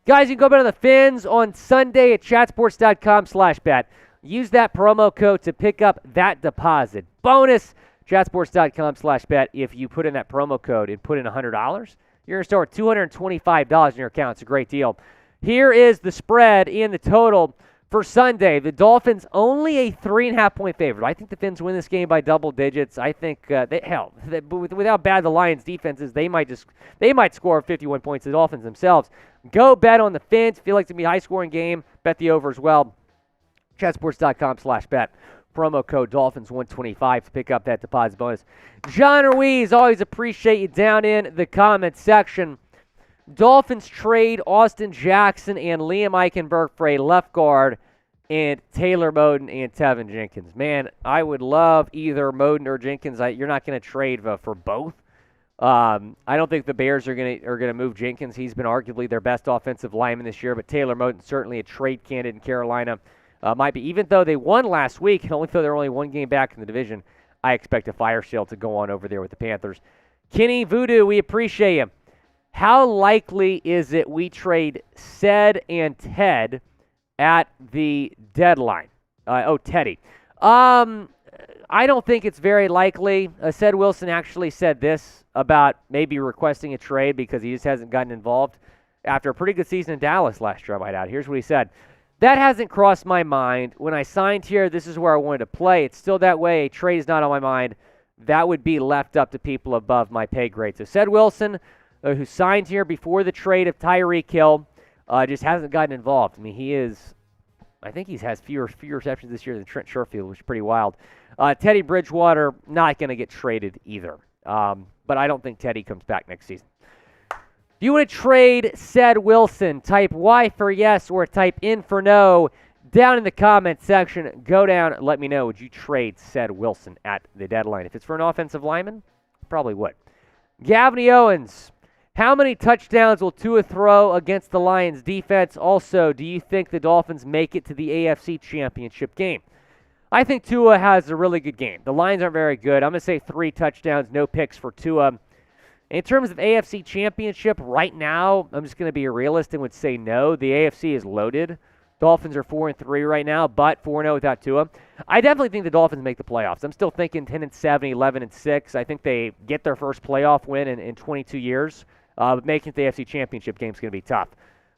Guys, you can go bet on the Fins on Sunday at chatsports.com/bet. Use that promo code to pick up that deposit bonus. Chatsports.com/bet. If you put in that promo code and put in $100, you're going to start with $225 in your account. It's a great deal. Here is the spread and the total for Sunday. The Dolphins only a 3.5-point favorite. I think the Fins win this game by double digits. I think, with how bad the Lions' defense is, they might score 51 points. The Dolphins themselves. Go bet on the Fins. Feel like it's going to be a high-scoring game. Bet the over as well. Chatsports.com/bet. Promo code Dolphins125 to pick up that deposit bonus. John Ruiz, always appreciate you down in the comment section. Dolphins trade Austin Jackson and Liam Eichenberg for a left guard and Taylor Moton and Tevin Jenkins. Man, I would love either Moton or Jenkins. You're not going to trade for both. I don't think the Bears are going to move Jenkins. He's been arguably their best offensive lineman this year, but Taylor Moton certainly a trade candidate in Carolina. Might be, even though they won last week, and only though they're only one game back in the division, I expect a fire sale to go on over there with the Panthers. Kenny Voodoo, we appreciate you. How likely is it we trade Ced and Ted at the deadline? Teddy. I don't think it's very likely. Ced Wilson actually said this about maybe requesting a trade because he just hasn't gotten involved after a pretty good season in Dallas last year, I might add. Here's what he said. That hasn't crossed my mind. When I signed here, this is where I wanted to play. It's still that way. A trade is not on my mind. That would be left up to people above my pay grade. So Ced Wilson, who signed here before the trade of Tyreek Hill, just hasn't gotten involved. I mean, I think he has fewer receptions this year than Trent Sherfield, which is pretty wild. Teddy Bridgewater, not going to get traded either. But I don't think Teddy comes back next season. If you want to trade Ced Wilson, type Y for yes or type in for no down in the comment section. Go down and let me know. Would you trade Ced Wilson at the deadline? If it's for an offensive lineman, probably would. Gavney Owens, how many touchdowns will Tua throw against the Lions defense? Also, do you think the Dolphins make it to the AFC Championship game? I think Tua has a really good game. The Lions aren't very good. I'm going to say 3 touchdowns, no picks for Tua. In terms of AFC Championship, right now, I'm just going to be a realist and would say no. The AFC is loaded. Dolphins are 4-3 right now, but 4-0 without Tua. I definitely think the Dolphins make the playoffs. I'm still thinking 10-7, 11-6. I think they get their first playoff win in 22 years. But making it the AFC Championship game is going to be tough.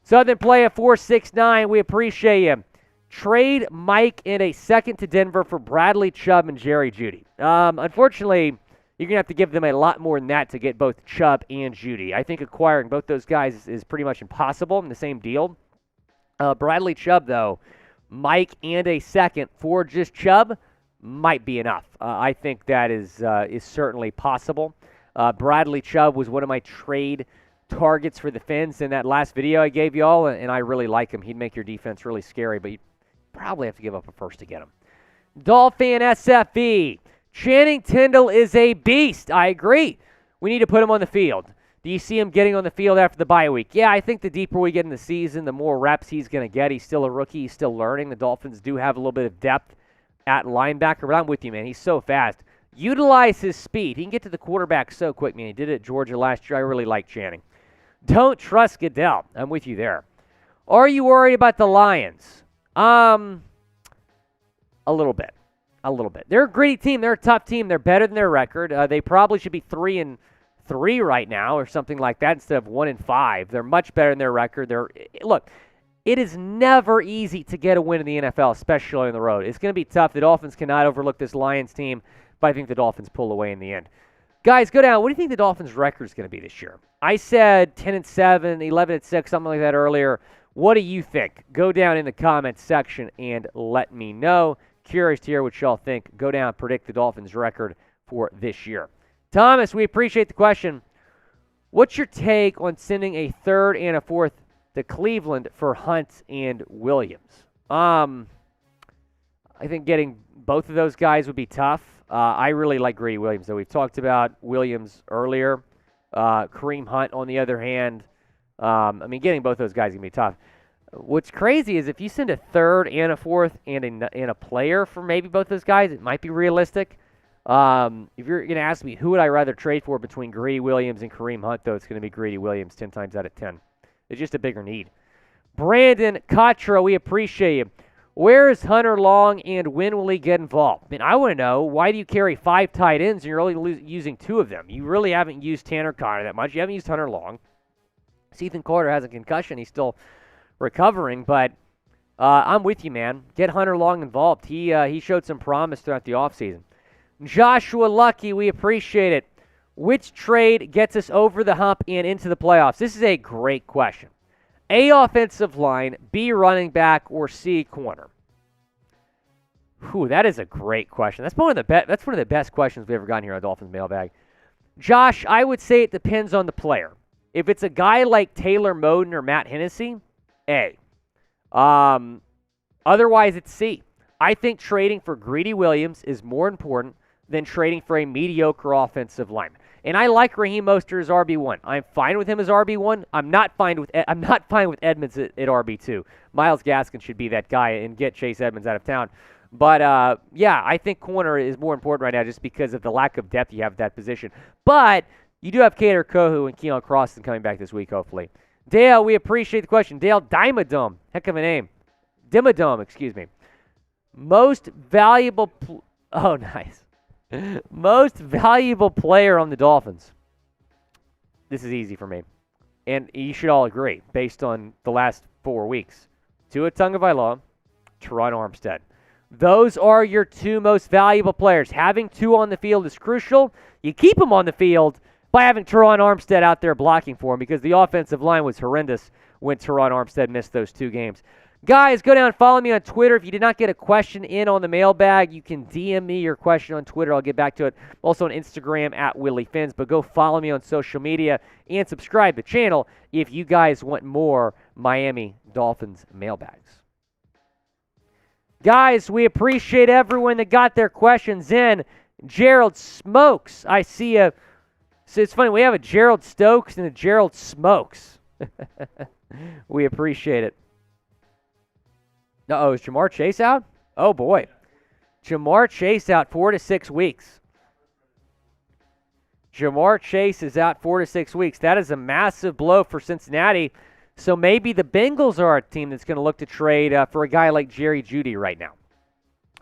Southern Play at 469, we appreciate you. Trade Mike in a second to Denver for Bradley Chubb and Jerry Jeudy. Unfortunately, you're going to have to give them a lot more than that to get both Chubb and Jeudy. I think acquiring both those guys is pretty much impossible in the same deal. Bradley Chubb, though, Mike and a second for just Chubb might be enough. I think that is certainly possible. Bradley Chubb was one of my trade targets for the Fins in that last video I gave you all, and I really like him. He'd make your defense really scary, but you'd probably have to give up a first to get him. Dolphin SFE. Channing Tindall is a beast. I agree. We need to put him on the field. Do you see him getting on the field after the bye week? Yeah, I think the deeper we get in the season, the more reps he's going to get. He's still a rookie. He's still learning. The Dolphins do have a little bit of depth at linebacker, but I'm with you, man. He's so fast. Utilize his speed. He can get to the quarterback so quick, man. He did it at Georgia last year. I really like Channing. Don't trust Goodell. I'm with you there. Are you worried about the Lions? A little bit. A little bit. They're a gritty team. They're a tough team. They're better than their record. They probably should be 3-3 right now or something like that instead of 1-5. They're much better than their record. Look, it is never easy to get a win in the NFL, especially on the road. It's going to be tough. The Dolphins cannot overlook this Lions team, but I think the Dolphins pull away in the end. Guys, go down. What do you think the Dolphins' record is going to be this year? I said 10-7, 11-6, something like that earlier. What do you think? Go down in the comments section and let me know. Curious to hear what y'all think. Go down and predict the Dolphins' record for this year. Thomas, we appreciate the question. What's your take on sending a third and a fourth to Cleveland for Hunt and Williams? I think getting both of those guys would be tough. I really like Greedy Williams, though. We've talked about Williams earlier. Kareem Hunt, on the other hand, getting both those guys is going to be tough. What's crazy is if you send a third and a fourth and a player for maybe both those guys, it might be realistic. If you're going to ask me who would I rather trade for between Greedy Williams and Kareem Hunt, though, it's going to be Greedy Williams 10 times out of 10. It's just a bigger need. Brandon Cottrell, we appreciate you. Where is Hunter Long and when will he get involved? I want to know, why do you carry 5 tight ends and you're only using 2 of them? You really haven't used Tanner Conner that much. You haven't used Hunter Long. Ethan Carter has a concussion. He's still recovering, but I'm with you, man. Get Hunter Long involved. He showed some promise throughout the offseason. Joshua Lucky, we appreciate it. Which trade gets us over the hump and into the playoffs? This is a great question. A, offensive line, B, running back, or C, corner? That is a great question. That's one of the best questions we've ever gotten here on Dolphins Mailbag. Josh, I would say it depends on the player. If it's a guy like Taylor Moton or Matt Hennessy, A. Otherwise, it's C. I think trading for Greedy Williams is more important than trading for a mediocre offensive lineman. And I like Raheem Mostert as RB1. I'm fine with him as RB1. I'm not fine with Edmonds at RB2. Myles Gaskin should be that guy and get Chase Edmonds out of town. But, I think corner is more important right now just because of the lack of depth you have at that position. But you do have Kader Kohu and Keon Crossan coming back this week, hopefully. Dale, we appreciate the question. Dale Dimmadome. Heck of a name. Dimmadome, excuse me. Most valuable nice. Most valuable player on the Dolphins. This is easy for me. And you should all agree, based on the last 4 weeks. Tua Tagovailoa, Teron Armstead. Those are your 2 most valuable players. Having 2 on the field is crucial. You keep them on the field by having Teron Armstead out there blocking for him because the offensive line was horrendous when Teron Armstead missed those 2 games. Guys, go down and follow me on Twitter. If you did not get a question in on the mailbag, you can DM me your question on Twitter. I'll get back to it. Also on Instagram at Willy Fins. But go follow me on social media and subscribe to the channel if you guys want more Miami Dolphins mailbags. Guys, we appreciate everyone that got their questions in. Gerald Smokes, I see a... So it's funny, we have a Gerald Stokes and a Gerald Smokes. We appreciate it. Is Jamar Chase out? Oh, boy. Jamar Chase out 4 to 6 weeks. Jamar Chase is out 4 to 6 weeks. That is a massive blow for Cincinnati. So maybe the Bengals are a team that's going to look to trade for a guy like Jerry Jeudy right now.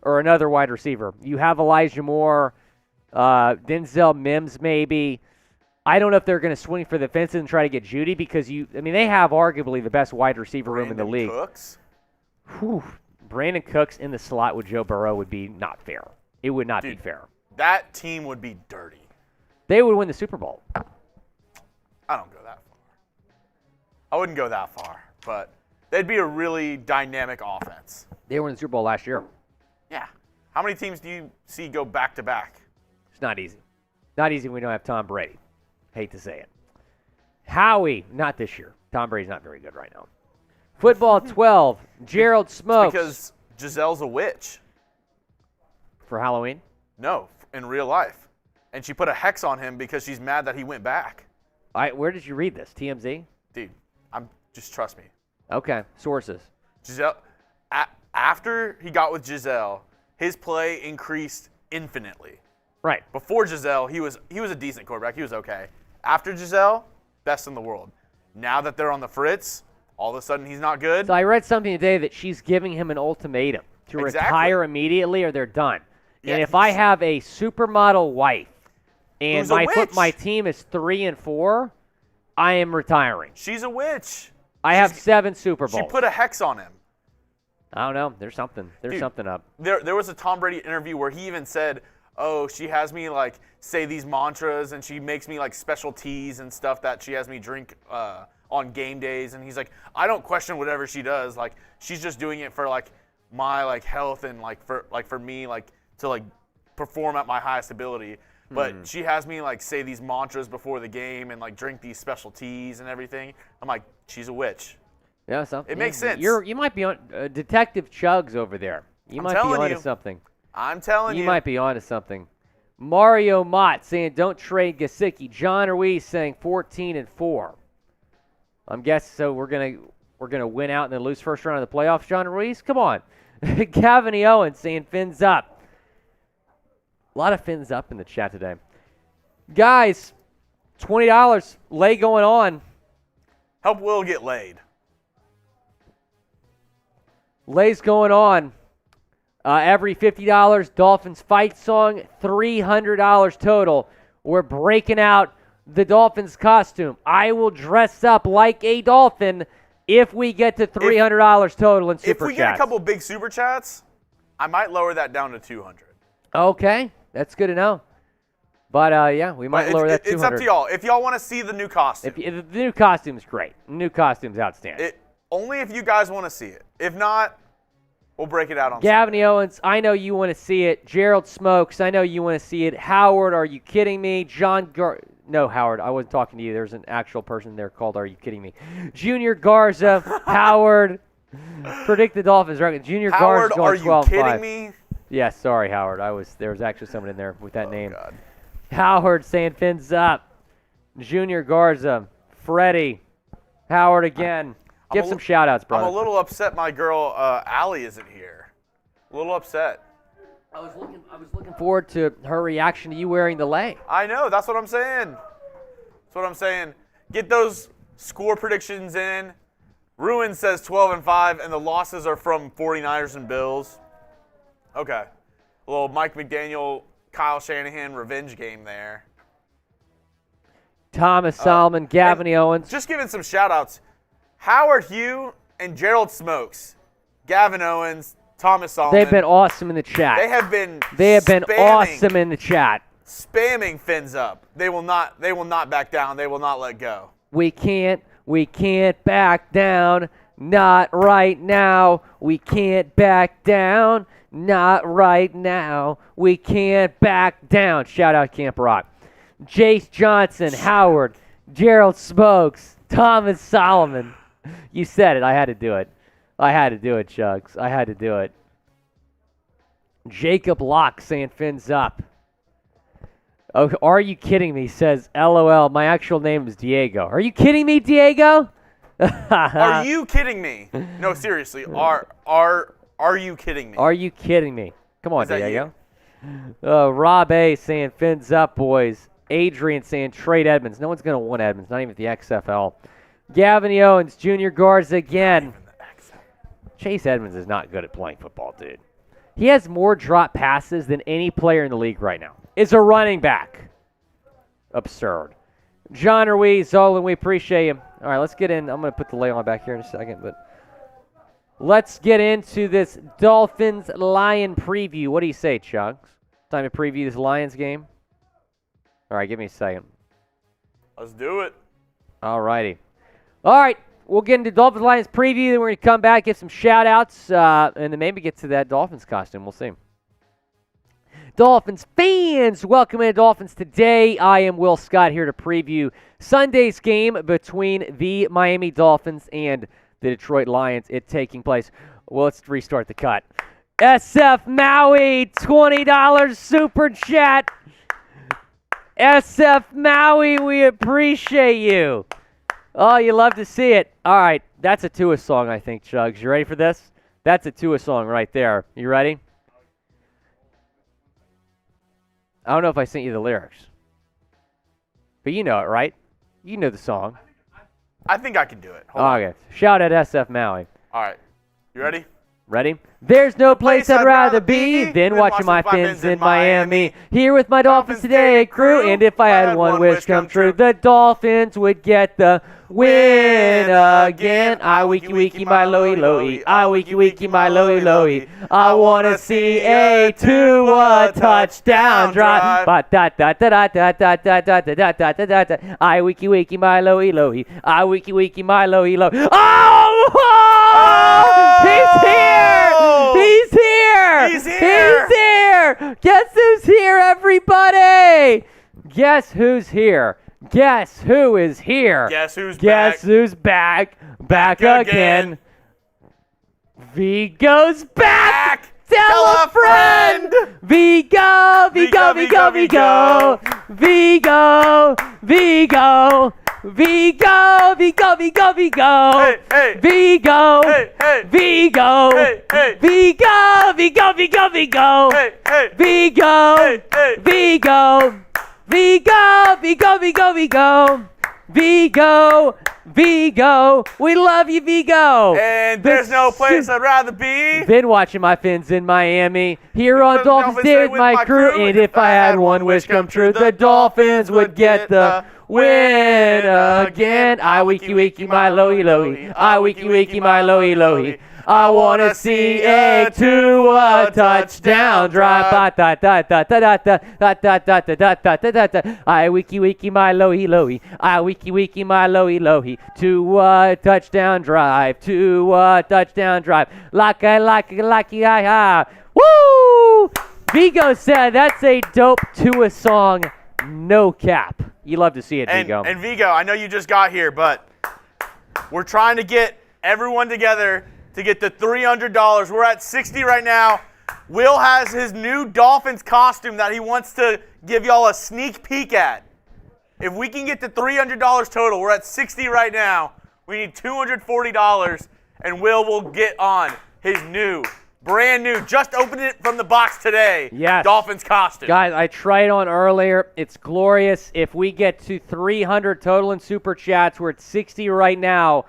Or another wide receiver. You have Elijah Moore, Denzel Mims maybe. I don't know if they're going to swing for the fences and try to get Jeudy because they have arguably the best wide receiver room in the league. Cooks? Brandon Cooks in the slot with Joe Burrow would be not fair. It would not be fair. That team would be dirty. They would win the Super Bowl. I don't go that far. I wouldn't go that far, but they'd be a really dynamic offense. They won the Super Bowl last year. Yeah. How many teams do you see go back-to-back? It's not easy. Not easy when we don't have Tom Brady. Hate to say it. Howie, not this year. Tom Brady's not very good right now. Football 12, Gerald Smokes. Because Giselle's a witch. For Halloween? No, in real life. And she put a hex on him because she's mad that he went back. Where did you read this? TMZ? Dude, just trust me. Okay, sources. Giselle, after he got with Giselle, his play increased infinitely. Right. Before Giselle, he was a decent quarterback. He was okay. After Giselle, best in the world. Now that they're on the fritz, all of a sudden he's not good. So I read something today that she's giving him an ultimatum to retire immediately or they're done. Yeah, and if I have a supermodel wife and who's my team is 3-4, I am retiring. She's a witch. I have 7 Super Bowls. She put a hex on him. I don't know. There's something. There's something up. There was a Tom Brady interview where he even said, "Oh, she has me like say these mantras, and she makes me like special teas and stuff that she has me drink on game days." And he's like, "I don't question whatever she does. Like she's just doing it for like my like health and like for me like to like perform at my highest ability. But she has me like say these mantras before the game and like drink these special teas and everything." I'm like, she's a witch. Yeah, so It makes sense. You might be on Detective Chugs over there. You might be onto something. I'm telling you. You might be onto something. Mario Mott saying don't trade Gesicki. John Ruiz saying 14-4. I'm guessing so. We're gonna win out and then lose first round of the playoffs. John Ruiz, come on. Gavin Owen saying fins up. A lot of fins up in the chat today, guys. $20 lay going on. Help Will get laid. Lay's going on. Every $50 Dolphins fight song, $300 total. We're breaking out the Dolphins costume. I will dress up like a Dolphin if we get to $300 total in super chats. If we get a couple big super chats, I might lower that down to $200. Okay, that's good to know. But yeah, we might lower that $200. It's up to y'all. If y'all want to see the new costume. The new costume's great. The new costume's outstanding. Only if you guys want to see it. If not, we'll break it out on Gavin Sunday. Owens, I know you want to see it. Gerald Smokes, I know you want to see it. Howard, are you kidding me? No, Howard, I wasn't talking to you. There's an actual person there called Are You Kidding Me? Junior Garza, Howard, predict the Dolphins record. Junior Howard, Garza going 12-5. are you kidding me? Yeah, sorry, Howard. There was actually someone in there with that name. God. Howard saying fins up. Junior Garza, Freddie, Howard again. Give some shout-outs, brother. I'm a little upset my girl Allie isn't here. A little upset. I was looking forward to her reaction to you wearing the lay. I know. That's what I'm saying. That's what I'm saying. Get those score predictions in. Ruin says 12-5, and the losses are from 49ers and Bills. Okay. A little Mike McDaniel, Kyle Shanahan revenge game there. Thomas Solomon, Gavin Owens. Just giving some shout-outs. Howard Hugh and Gerald Smokes, Gavin Owens, Thomas Solomon. They've been awesome in the chat. They have been awesome in the chat. Spamming fins up. They will not back down. They will not let go. We can't back down. Not right now. We can't back down. Not right now. We can't back down. Shout out Camp Rock. Jace Johnson, Howard, Gerald Smokes, Thomas Solomon. You said it. I had to do it. Chugs. I had to do it. Jacob Locke saying fins up. Oh, are you kidding me? Says, LOL, my actual name is Diego. Are you kidding me, Diego? Are you kidding me? No, seriously. Are you kidding me? Are you kidding me? Come on, Is that Diego. Rob A saying fins up, boys. Adrian saying trade Edmonds. No one's going to want Edmonds, not even the XFL. Gavin Owens, Junior Garza again. Chase Edmonds is not good at playing football, dude. He has more drop passes than any player in the league right now. Is a running back. Absurd. John Ruiz, Zolan, we appreciate you. All right, let's get in. I'm going to put the lay on back here in a second, but let's get into this Dolphins-Lion preview. What do you say, Chugs? Time to preview this Lions game? All right, give me a second. Let's do it. All righty. All right, we'll get into Dolphins-Lions preview, then we're going to come back, give some shout-outs, and then maybe get to that Dolphins costume. We'll see. Dolphins fans, welcome to Dolphins Today. I am Will Scott here to preview Sunday's game between the Miami Dolphins and the Detroit Lions. It taking place. Well, let's restart the cut. SF Maui, $20 super chat. SF Maui, we appreciate you. Oh, you love to see it. All right, that's a Tua song, I think, Chugs. You ready for this? That's a Tua song right there. You ready? I don't know if I sent you the lyrics. But you know it, right? You know the song. I think I can do it. Hold on. Okay. Shout out SF Maui. All right. You ready? Ready? There's no place I'd rather be than watching my Fins in Miami. Here with my Dolphins today, crew. And if I had one wish come true, the Dolphins would get the win again. I weeky weeky my loey loey. I weeky weeky my loey loey. I wanna see a touchdown drive. Ba da da da da da da da da da da da da da. I weeky weeky my loey loey. I weeky weeky my loey loey. Oh! He's here! He's here! He's here! He's here! Guess who's here, everybody? Guess who's here? Guess who is here? Guess who's Guess back? who's back? Back again. Vigo's back! Tell a friend! Vigo! Vigo! Vigo! Vigo! Vigo! Vigo! Vigo! Vigo! Vigo! Vigo! Hey, hey. Vigo! Hey, hey. Vigo! Hey, hey. Vigo! Vigo! Vigo! Vigo! Hey, hey. Vigo! Hey, hey. Vigo! Vigo! Vigo! Vigo! Vigo! Vigo! Vigo! We love you, Vigo! And there's no place I'd rather be. Been watching my Fins in Miami. Here on Dolphins Day with my crew. And if I had one wish come true, the Dolphins would get the win again. I weeky weeky my loey loey. I weeky weeky my loey loey. I wanna see a touchdown drive. Ba da da da da da da da da da da da da da da. I weeky weeky my loey loey. I weeky weeky my loey loey. Touchdown drive. Touchdown drive. Lucky ha. Woo! Vigo said that's a dope Tua song. No cap. You love to see it, Vigo. And Vigo, I know you just got here, but we're trying to get everyone together to get the $300. We're at 60 right now. Will has his new Dolphins costume that he wants to give y'all a sneak peek at. If we can get to $300 total, we're at 60 right now. We need $240, and will get on his new, brand new, just opened it from the box today, Yes. Dolphins costume. Guys, I tried on earlier. It's glorious. If we get to 300 total in Super Chats, we're at 60 right now.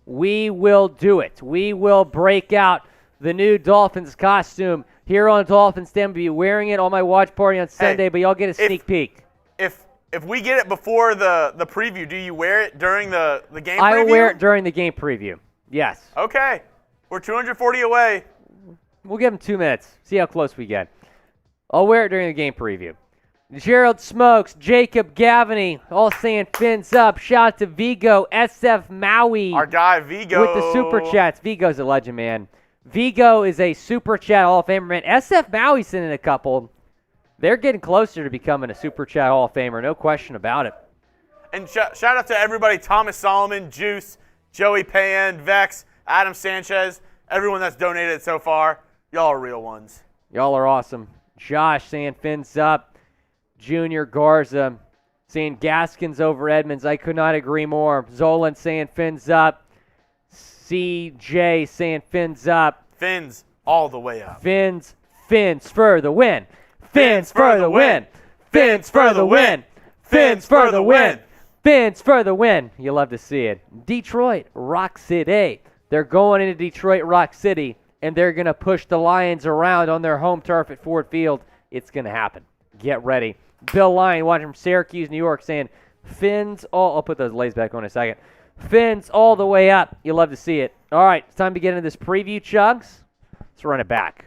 We will do it. We will break out the new Dolphins costume here on Dolphins Den. I'll be wearing it on my watch party on Sunday, but y'all get a sneak peek. If we get it before the preview, do you wear it during the game preview? I will wear it during the game preview. Yes. Okay. We're 240 away. We'll give them 2 minutes. See how close we get. I'll wear it during the game preview. Gerald Smokes, Jacob Gavaney, all saying fins up. Shout out to Vigo, SF Maui. Our guy Vigo. With the Super Chats. Vigo's a legend, man. Vigo is a Super Chat Hall of Famer, man. SF Maui sent in a couple. They're getting closer to becoming a Super Chat Hall of Famer, no question about it. And shout out to everybody, Thomas Solomon, Juice, Joey Payan, Vex, Adam Sanchez, everyone that's donated so far. Y'all are real ones. Y'all are awesome. Josh saying fins up. Junior Garza saying Gaskins over Edmonds. I could not agree more. Zolan saying fins up. CJ saying fins up. Fins all the way up. Fins for the win. Fins for the win. Fins for the win. Fins for the win. Fins for the win. You love to see it. Detroit, Rock City. They're going into Detroit, Rock City, and they're going to push the Lions around on their home turf at Ford Field. It's going to happen. Get ready. Bill Lyon watching from Syracuse, New York, saying fins all. I'll put those lays back on in a second. Fins all the way up. You love to see it. All right, it's time to get into this preview, Chugs. Let's run it back.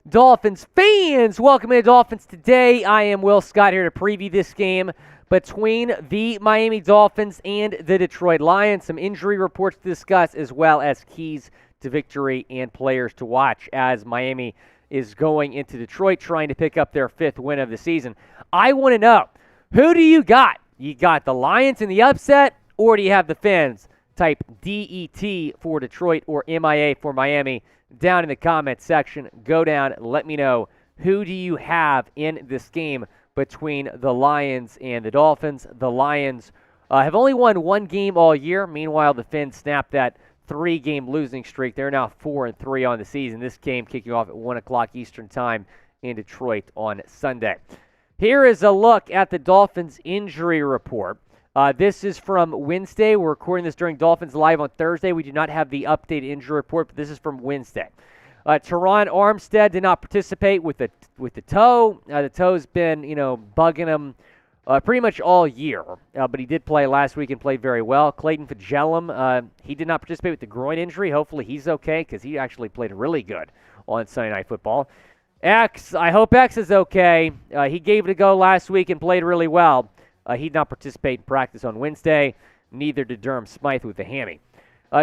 Dolphins fans, welcome to Dolphins Today. I am Will Scott here to preview this game between the Miami Dolphins and the Detroit Lions. Some injury reports to discuss, as well as keys to victory and players to watch as Miami is going into Detroit trying to pick up their 5th win of the season. I want to know, who do you got? You got the Lions in the upset, or do you have the Fins? Type DET for Detroit or MIA for Miami down in the comments section. Go down, let me know, who do you have in this game between the Lions and the Dolphins? The Lions have only won 1 game all year. Meanwhile, the Fins snapped that 3-game losing streak. They're now 4-3 on the season. This game kicking off at 1 o'clock Eastern Time in Detroit on Sunday. Here is a look at the Dolphins injury report. This is from Wednesday. We're recording this during Dolphins Live on Thursday. We do not have the updated injury report, but this is from Wednesday. Teron Armstead did not participate with the toe. The toe's been, bugging him pretty much all year, but he did play last week and played very well. Clayton Fagellum, he did not participate with the groin injury. Hopefully he's okay because he actually played really good on Sunday Night Football. I hope X is okay. He gave it a go last week and played really well. He did not participate in practice on Wednesday. Neither did Durham Smythe with the hammy.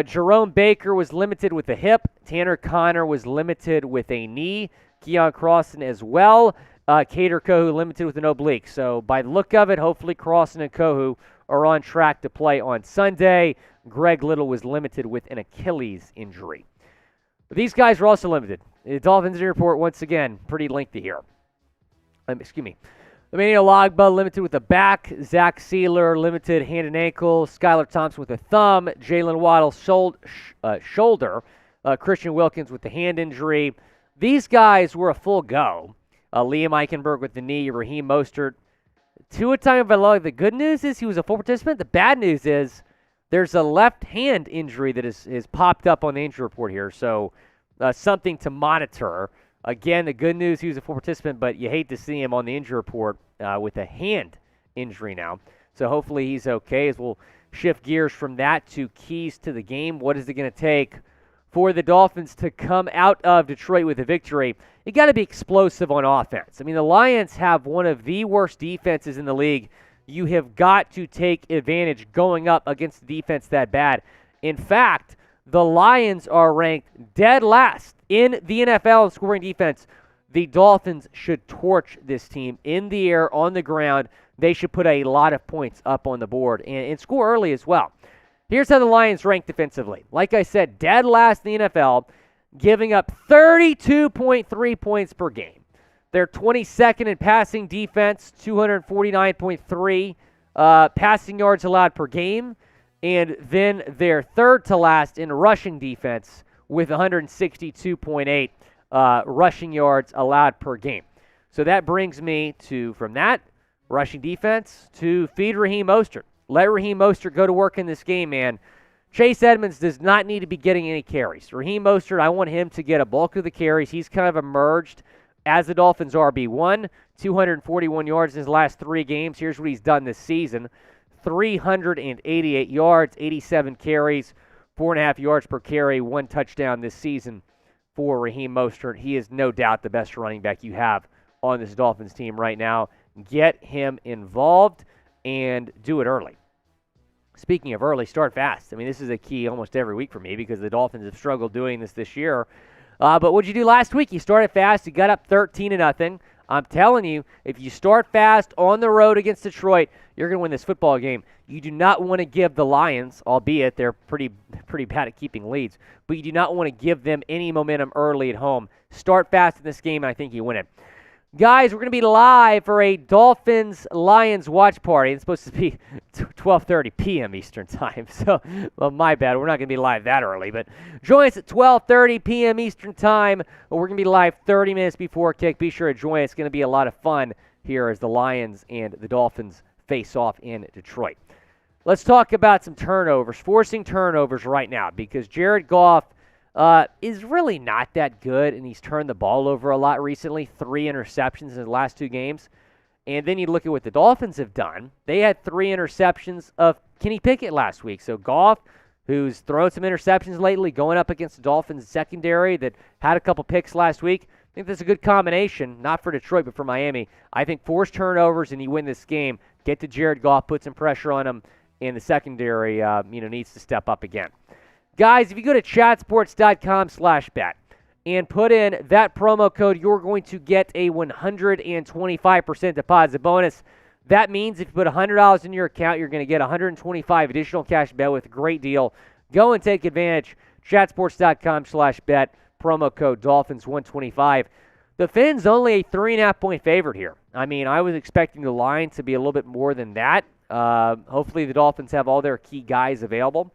Jerome Baker was limited with a hip. Tanner Connor was limited with a knee. Keon Crossan as well. Cater Kohu limited with an oblique. So by the look of it, hopefully Crossan and Kohu are on track to play on Sunday. Greg Little was limited with an Achilles injury. But these guys are also limited. The Dolphins injury report, once again, pretty lengthy here. Emmanuel Ogbah limited with a back. Zach Sealer limited hand and ankle. Skylar Thompson with a thumb. Jalen Waddle shoulder. Christian Wilkins with the hand injury. These guys were a full go. Liam Eichenberg with the knee. Raheem Mostert. Tua Tagovailoa. The good news is he was a full participant. The bad news is there's a left hand injury that is popped up on the injury report here. So something to monitor. Again, the good news, he was a full participant, but you hate to see him on the injury report with a hand injury now. So hopefully he's okay as we'll shift gears from that to keys to the game. What is it going to take for the Dolphins to come out of Detroit with a victory? You got to be explosive on offense. I mean, the Lions have one of the worst defenses in the league. You have got to take advantage going up against the defense that bad. In fact, the Lions are ranked dead last in the NFL in scoring defense. The Dolphins should torch this team in the air, on the ground. They should put a lot of points up on the board and score early as well. Here's how the Lions rank defensively. Like I said, dead last in the NFL, giving up 32.3 points per game. They're 22nd in passing defense, 249.3 passing yards allowed per game. And then they're third to last in rushing defense with 162.8 rushing yards allowed per game. So that brings me to, from that, rushing defense to feed Raheem Mostert. Let Raheem Mostert go to work in this game, man. Chase Edmonds does not need to be getting any carries. Raheem Mostert, I want him to get a bulk of the carries. He's kind of emerged as the Dolphins' RB1, 241 yards in his last 3 games. Here's what he's done this season. 388 yards, 87 carries, 4.5 yards per carry, 1 touchdown this season for Raheem Mostert. He is no doubt the best running back you have on this Dolphins team right now. Get him involved and do it early. Speaking of early, start fast. I mean, this is a key almost every week for me because the Dolphins have struggled doing this year. But what did you do last week? You started fast. You got up 13-0. I'm telling you, if you start fast on the road against Detroit, you're going to win this football game. You do not want to give the Lions, albeit they're pretty bad at keeping leads, but you do not want to give them any momentum early at home. Start fast in this game, and I think you win it. Guys, we're going to be live for a Dolphins-Lions watch party. It's supposed to be 12:30 p.m. Eastern Time, so my bad. We're not going to be live that early, but join us at 12:30 p.m. Eastern Time. We're going to be live 30 minutes before kick. Be sure to join us. It's going to be a lot of fun here as the Lions and the Dolphins face off in Detroit. Let's talk about some turnovers, forcing turnovers right now, because Jared Goff is really not that good, and he's turned the ball over a lot recently. 3 interceptions in the last 2 games. And then you look at what the Dolphins have done. They had 3 interceptions of Kenny Pickett last week. So Goff, who's thrown some interceptions lately, going up against the Dolphins secondary that had a couple picks last week. I think that's a good combination, not for Detroit, but for Miami. I think force turnovers and you win this game. Get to Jared Goff, put some pressure on him, and the secondary needs to step up again. Guys, if you go to chatsports.com/bet and put in that promo code, you're going to get a 125% deposit bonus. That means if you put $100 in your account, you're going to get $125 additional cash bet with a great deal. Go and take advantage. Chatsports.com/bet, promo code Dolphins125. The Fins only a 3.5-point favorite here. I mean, I was expecting the line to be a little bit more than that. Hopefully the Dolphins have all their key guys available.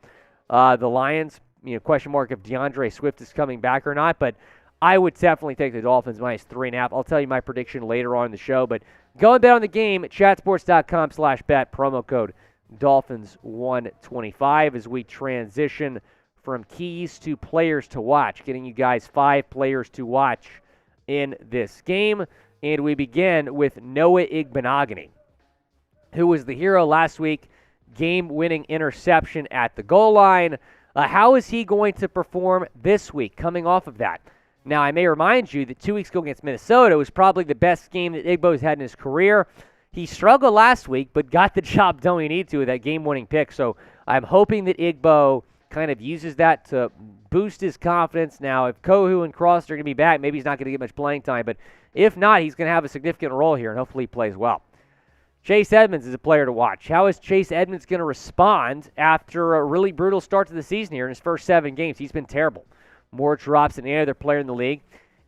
The Lions, question mark if DeAndre Swift is coming back or not, but I would definitely take the Dolphins minus 3.5. I'll tell you my prediction later on in the show. But go and bet on the game at chatsports.com/bet, promo code Dolphins125 as we transition from keys to players to watch, getting you guys 5 players to watch in this game. And we begin with Noah Igbenogany, who was the hero last week, game-winning interception at the goal line. How is he going to perform this week coming off of that? Now, I may remind you that 2 weeks ago against Minnesota was probably the best game that Igbo's had in his career. He struggled last week, but got the job done he needed to with that game-winning pick. So I'm hoping that Igbo kind of uses that to boost his confidence. Now, if Kohu and Cross are going to be back, maybe he's not going to get much playing time. But if not, he's going to have a significant role here, and hopefully he plays well. Chase Edmonds is a player to watch. How is Chase Edmonds going to respond after a really brutal start to the season here in his first 7 games? He's been terrible. More drops than any other player in the league.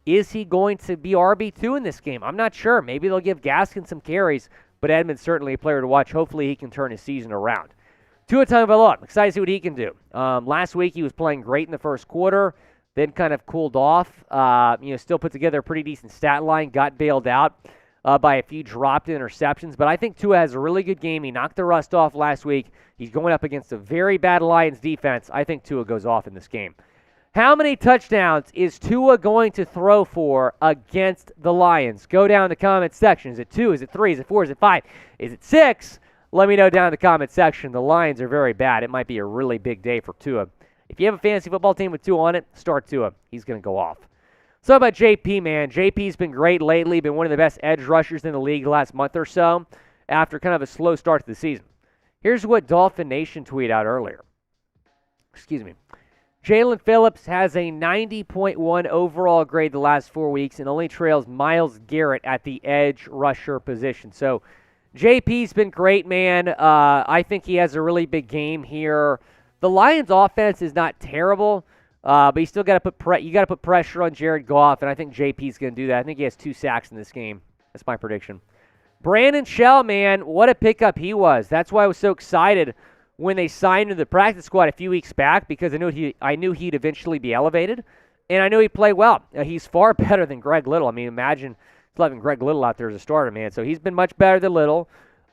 Is he going to be RB2 in this game? I'm not sure. Maybe they'll give Gaskin some carries, but Edmonds certainly a player to watch. Hopefully he can turn his season around. Tua Tagovailoa, I'm excited to see what he can do. Last week he was playing great in the first quarter, then kind of cooled off. Still put together a pretty decent stat line, got bailed out by a few dropped interceptions. But I think Tua has a really good game. He knocked the rust off last week. He's going up against a very bad Lions defense. I think Tua goes off in this game. How many touchdowns is Tua going to throw for against the Lions? Go down in the comment section. Is it 2? Is it 3? Is it 4? Is it 5? Is it 6? Let me know down in the comment section. The Lions are very bad. It might be a really big day for Tua. If you have a fantasy football team with Tua on it, start Tua. He's going to go off. So about JP, man. JP's been great lately. Been one of the best edge rushers in the league the last month or so after kind of a slow start to the season. Here's what Dolphin Nation tweeted out earlier. Excuse me. Jalen Phillips has a 90.1 overall grade the last 4 weeks and only trails Myles Garrett at the edge rusher position. So JP's been great, man. I think he has a really big game here. The Lions' offense is not terrible, but you still got to put pressure on Jared Goff, and I think JP's going to do that. I think he has 2 sacks in this game. That's my prediction. Brandon Shell, man, what a pickup he was. That's why I was so excited when they signed him to the practice squad a few weeks back, because I knew he'd eventually be elevated, and I knew he'd play well. He's far better than Greg Little. I mean, imagine still having Greg Little out there as a starter, man. So he's been much better than Little.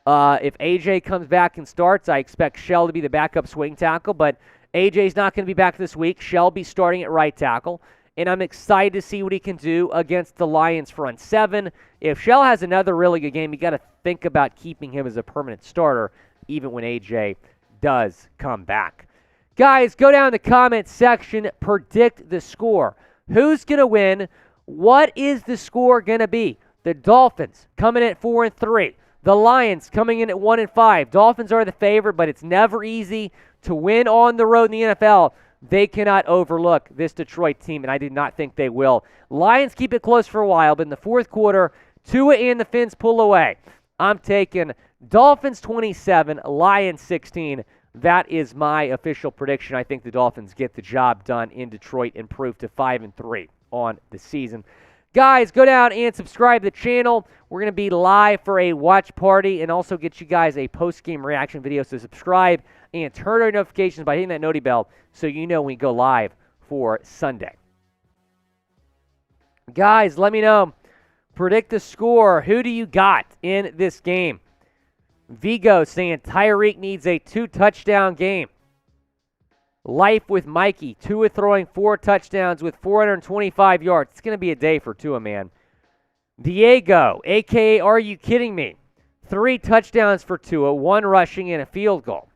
If AJ comes back and starts, I expect Shell to be the backup swing tackle, but AJ's not going to be back this week. Shell be starting at right tackle, and I'm excited to see what he can do against the Lions front 7. If Shell has another really good game, you got to think about keeping him as a permanent starter, even when AJ does come back. Guys, go down in the comment section, predict the score. Who's going to win? What is the score going to be? The Dolphins coming in at 4-3. The Lions coming in at 1-5. Dolphins are the favorite, but it's never easy to win on the road in the NFL. They cannot overlook this Detroit team, and I did not think they will. Lions keep it close for a while, but in the fourth quarter, Tua and the Fins pull away. I'm taking Dolphins 27, Lions 16. That is my official prediction. I think the Dolphins get the job done in Detroit, improve to 5-3 on the season. Guys, go down and subscribe to the channel. We're going to be live for a watch party and also get you guys a post-game reaction video. So subscribe and turn on notifications by hitting that noti bell so you know when we go live for Sunday. Guys, let me know. Predict the score. Who do you got in this game? Vigo saying Tyreek needs a 2-touchdown game. Life with Mikey. Tua throwing 4 touchdowns with 425 yards. It's going to be a day for Tua, man. Diego, a.k.a. Are You Kidding Me? 3 touchdowns for Tua, 1 rushing and a field goal.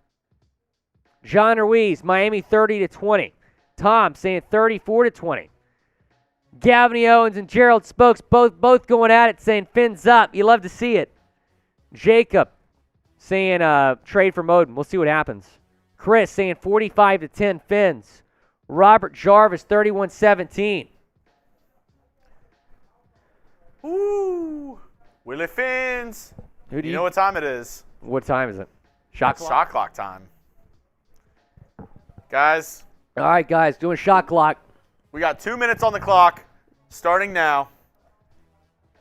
John Ruiz, Miami 30-20. Tom saying 34-20. Gavin Owens and Gerald Spokes both going at it, saying Fins up. You love to see it. Jacob saying trade for Moton. We'll see what happens. Chris saying 45-10 Fins. Robert Jarvis 31-17. Ooh, Willy Fins. Who do you know what time it is? What time is it? Shot clock? Shot clock time. Guys. All right, guys, doing shot clock. We got 2 minutes on the clock, starting now.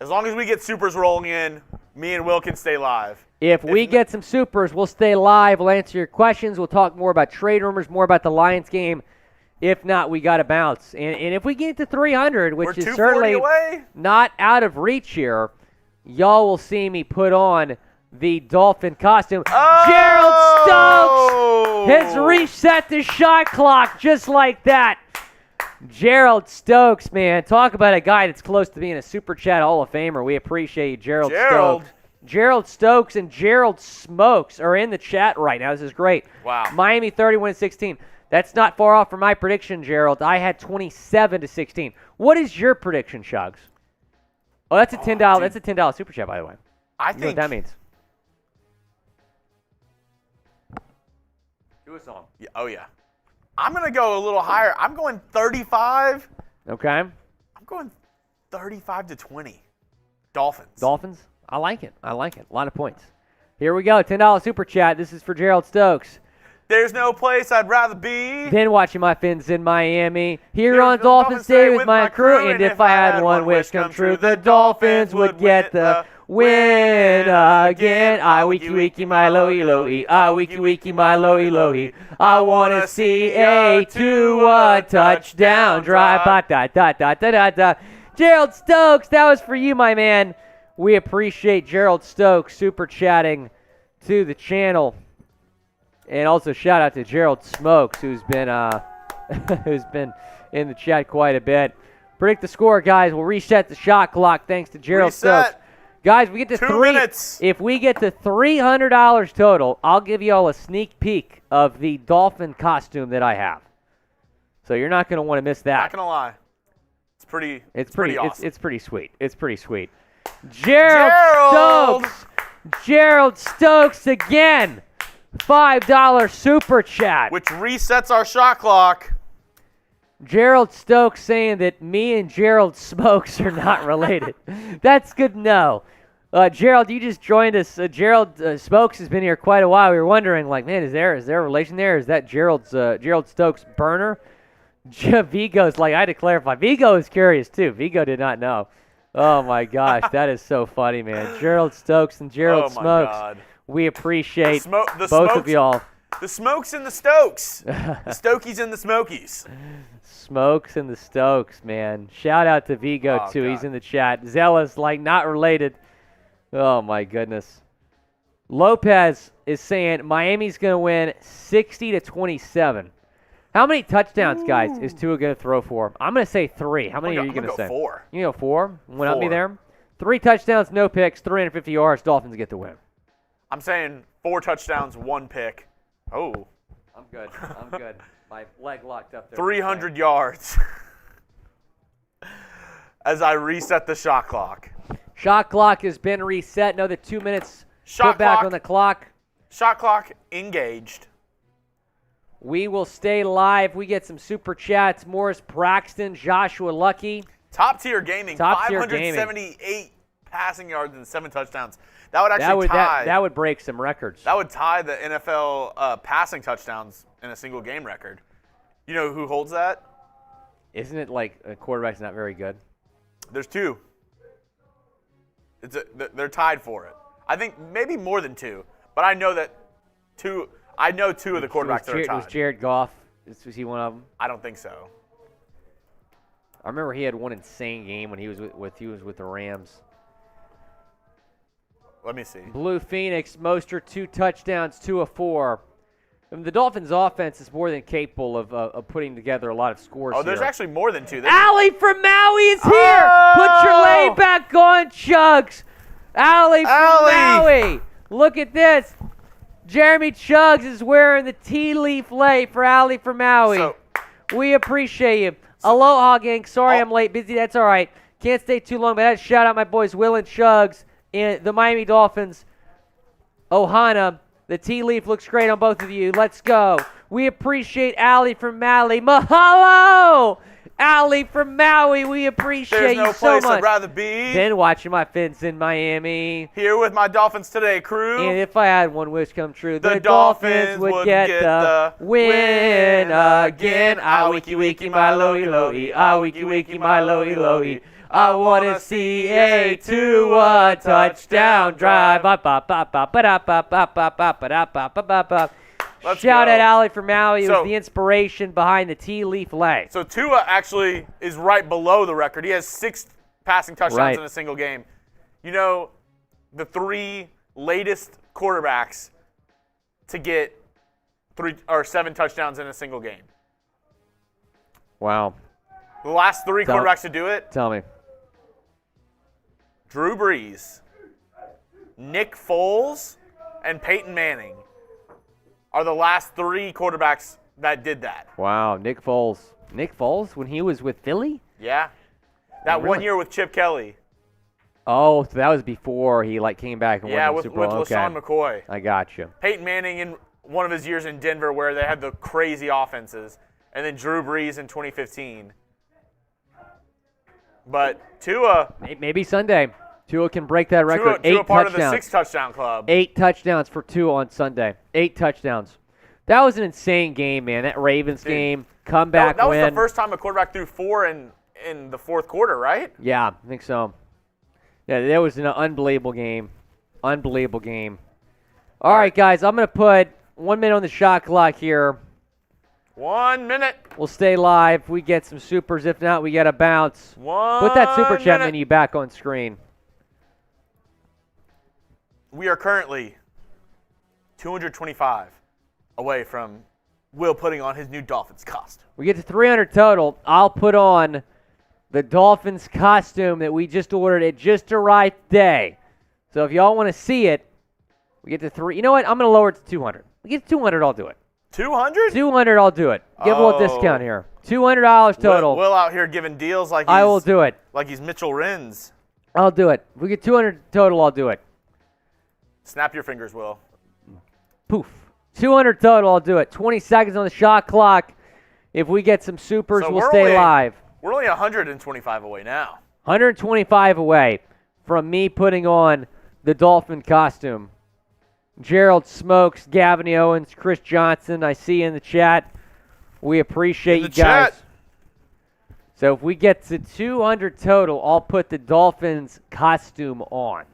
As long as we get supers rolling in, me and Will can stay live. If we get some supers, we'll stay live. We'll answer your questions. We'll talk more about trade rumors, more about the Lions game. If not, we got to bounce. And if we get to 300, which is 240 certainly away. not out of reach here, y'all will see me put on the Dolphin costume. Oh! Gerald Stokes has reset the shot clock just like that. Gerald Stokes, man. Talk about a guy that's close to being a Super Chat Hall of Famer. We appreciate you, Gerald Stokes. Gerald Stokes and Gerald Smokes are in the chat right now. This is great. Wow. Miami 31-16. That's not far off from my prediction, Gerald. I had 27-16. What is your prediction, Shugs? Oh, that's a $10. That's a $10 Super Chat, by the way. I You know think what that means. Do a song. Yeah, oh yeah. I'm gonna go a little higher. I'm going 35. Okay. I'm going 35-20. Dolphins. Dolphins? I like it. I like it. A lot of points. Here we go. $10 Super Chat. This is for Gerald Stokes. There's no place I'd rather be. Then watching my Fins in Miami. Here Here on the Dolphins Day with my crew. And if I had one wish come true, the Dolphins would get the win again. I wiki wiki my loey loey. I wiki wiki my loey loey. I want to see a 2-1 touchdown drive. Da. Gerald Stokes, that was for you, my man. We appreciate Gerald Stokes super chatting to the channel. And also shout out to Gerald Smokes, who's been in the chat quite a bit. Predict the score, guys. We'll reset the shot clock thanks to Gerald Stokes. Guys, we get to 2 minutes. If we get to $300 total, I'll give you all a sneak peek of the Dolphin costume that I have. So you're not going to want to miss that. Not gonna lie, it's pretty awesome. It's pretty sweet. It's pretty sweet. Gerald Stokes again. $5 super chat. Which resets our shot clock. Gerald Stokes saying that me and Gerald Smokes are not related. That's good to know. Gerald, you just joined us. Gerald Smokes has been here quite a while. We were wondering, like, man, is there a relation there? Is that Gerald Stokes' burner? Vigo's like, I had to clarify. Vigo is curious too. Vigo did not know. Oh my gosh, that is so funny, man. Gerald Stokes and Gerald Smokes. God. We appreciate the both of y'all. The Smokes and the Stokes. The Stokies and the Smokies. Smokes and the Stokes, man. Shout out to Vigo, too. God. He's in the chat. Zealous, like, not related. Oh, my goodness. Lopez is saying Miami's going to win 60-27. How many touchdowns, guys, is Tua going to throw for? I'm going to say 3. How many are you going to say? 4. You go 4? Without me 4. there? 3 touchdowns, no picks, 350 yards. Dolphins get the win. I'm saying 4 touchdowns, 1 pick. Oh. I'm good. I'm good. My leg locked up there. 300 yards. As I reset the shot clock. Shot clock has been reset. Another 2 minutes Shot put back clock. on the clock. Shot clock engaged. We will stay live. We get some super chats. Morris Braxton, Joshua Lucky. Top tier gaming. Top tier gaming. 578 passing yards and 7 touchdowns. That would actually tie. That would break some records. That would tie the NFL passing touchdowns in a single game record. You know who holds that? Isn't it like a quarterback's not very good? There's 2. They're tied for it. I think maybe more than 2, but I know that 2. I know 2 of the quarterbacks that are tied. Was Jared Goff? Was he one of them? I don't think so. I remember he had one insane game when he was with the Rams. Let me see. Blue Phoenix, Mostert, 2 touchdowns, 2 of 4. The Dolphins' offense is more than capable of putting together a lot of scores. Oh, there's here. actually more than 2. Allie from Maui is here. Put your lay back on, Chugs. Allie from Maui. Look at this. Jeremy Chugs is wearing the tea leaf lay for Allie from Maui. We appreciate you. Aloha, gang. Sorry I'm late. Busy. That's all right. Can't stay too long, but I had to shout out my boys Will and Chugs and the Miami Dolphins. Ohana. The tea leaf looks great on both of you. Let's go. We appreciate Allie from Maui. Mahalo! Allie from Maui, we appreciate you so much. There's no place I'd rather be. Then watching my Fins in Miami. Here with my Dolphins Today crew. And if I had one wish come true, the Dolphins would get the win again. I wiki wiki my loey loey. I wiki wiki my loey loey. I want to see a 2-1 touchdown drive. Let's Shout go. out Allie from Maui. It So- was the inspiration behind the tea leaf lay. So Tua actually is right below the record. He has 6 passing touchdowns Right. in a single game. You know, the 3 latest quarterbacks to get 3 or 7 touchdowns in a single game. Wow. The last 3 Tell- quarterbacks to do it: Tell me. Drew Brees, Nick Foles, and Peyton Manning are the last 3 quarterbacks that did that. Wow, Nick Foles. Nick Foles when he was with Philly? Yeah. That one Really? year with Chip Kelly. Oh, so that was before he came back and Yeah, won the with Super Bowl. Okay. LaShawn McCoy. I got you. Peyton Manning in one of his years in Denver where they had the crazy offenses. And then Drew Brees in 2015. But Tua, Maybe Sunday. Tua can break that record. Tua 8 part of the touchdowns. 6-touchdown club. 8 touchdowns for Tua on Sunday. 8 touchdowns. That was an insane game, man. That Ravens game, comeback That was win. the first time a quarterback threw 4 in the fourth quarter, right? Yeah, I think so. Yeah, that was an unbelievable game. Unbelievable game. All right, guys, I'm going to put 1 minute on the shot clock here. 1 minute. We'll stay live. We get some supers. If not, we got to bounce. 1 Put that super chat minute. menu back on screen. We are currently 225 away from Will putting on his new Dolphins costume. We get to 300 total. I'll put on the Dolphins costume that we just ordered. It just arrived today. So if y'all want to see it, we get to 3. You know what? I'm going to lower it to 200. We get to 200, I'll do it. 200? 200, I'll do it. Give a little discount here. $200 total. Will out here giving deals like I will do it. Like he's Mitchell Renz. I'll do it. If we get 200 total, I'll do it. Snap your fingers, Will. Poof. 200 total, I'll do it. 20 seconds on the shot clock. If we get some supers, So we'll we're stay only- live. We're only 125 away now. 125 away from me putting on the Dolphin costume. Gerald Smokes, Gavin Owens, Chris Johnson, I see you in the chat. We appreciate In you the guys. chat. So if we get to 200 total, I'll put the Dolphins costume on.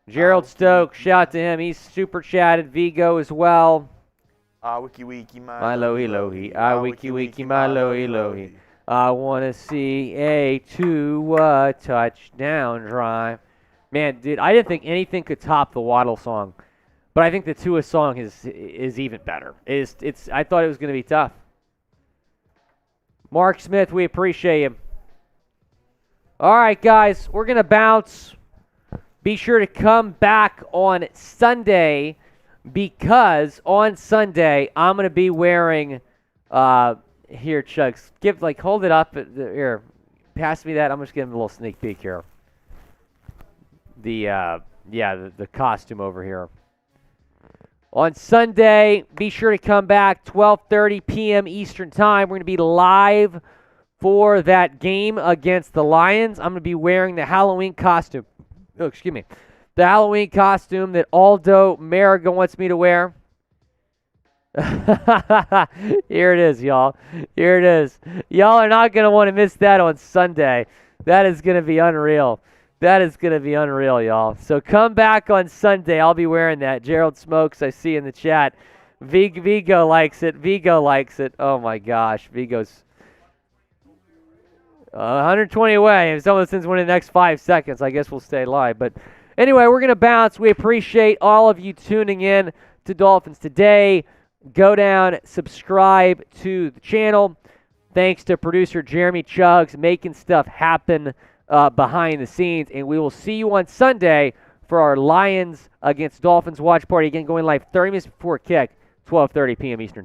Gerald Stokes, shout out to him. He's super chatted. Vigo as well. Wiki wiki, My lohi lohi. Wiki wiki, my lohi lohi. I want to see a Tua touchdown drive. Man, dude, I didn't think anything could top the Waddle song, but I think the Tua song is even better. I thought it was going to be tough. Mark Smith, we appreciate you. All right, guys, we're going to bounce. Be sure to come back on Sunday because on Sunday I'm going to be wearing here, Chugs. Hold it up. Here, pass me that. I'm just giving a little sneak peek here. The costume over here. On Sunday, be sure to come back 12:30 p.m. Eastern Time. We're going to be live for that game against the Lions. I'm going to be wearing the Halloween costume. Oh, excuse me. The Halloween costume that Aldo Mariga wants me to wear. Here it is, y'all. Here it is. Y'all are not going to want to miss that on Sunday. That is going to be unreal. That is going to be unreal, y'all. So come back on Sunday. I'll be wearing that. Gerald Smokes, I see in the chat. Vigo likes it. Vigo likes it. Oh, my gosh. Vigo's 120 away. If someone sends one in the next 5 seconds, I guess we'll stay live. But anyway, we're going to bounce. We appreciate all of you tuning in to Dolphins Today. Go down, subscribe to the channel. Thanks to producer Jeremy Chugs making stuff happen behind the scenes. And we will see you on Sunday for our Lions against Dolphins watch party. Again, going live 30 minutes before kick, 12:30 p.m. Eastern Time.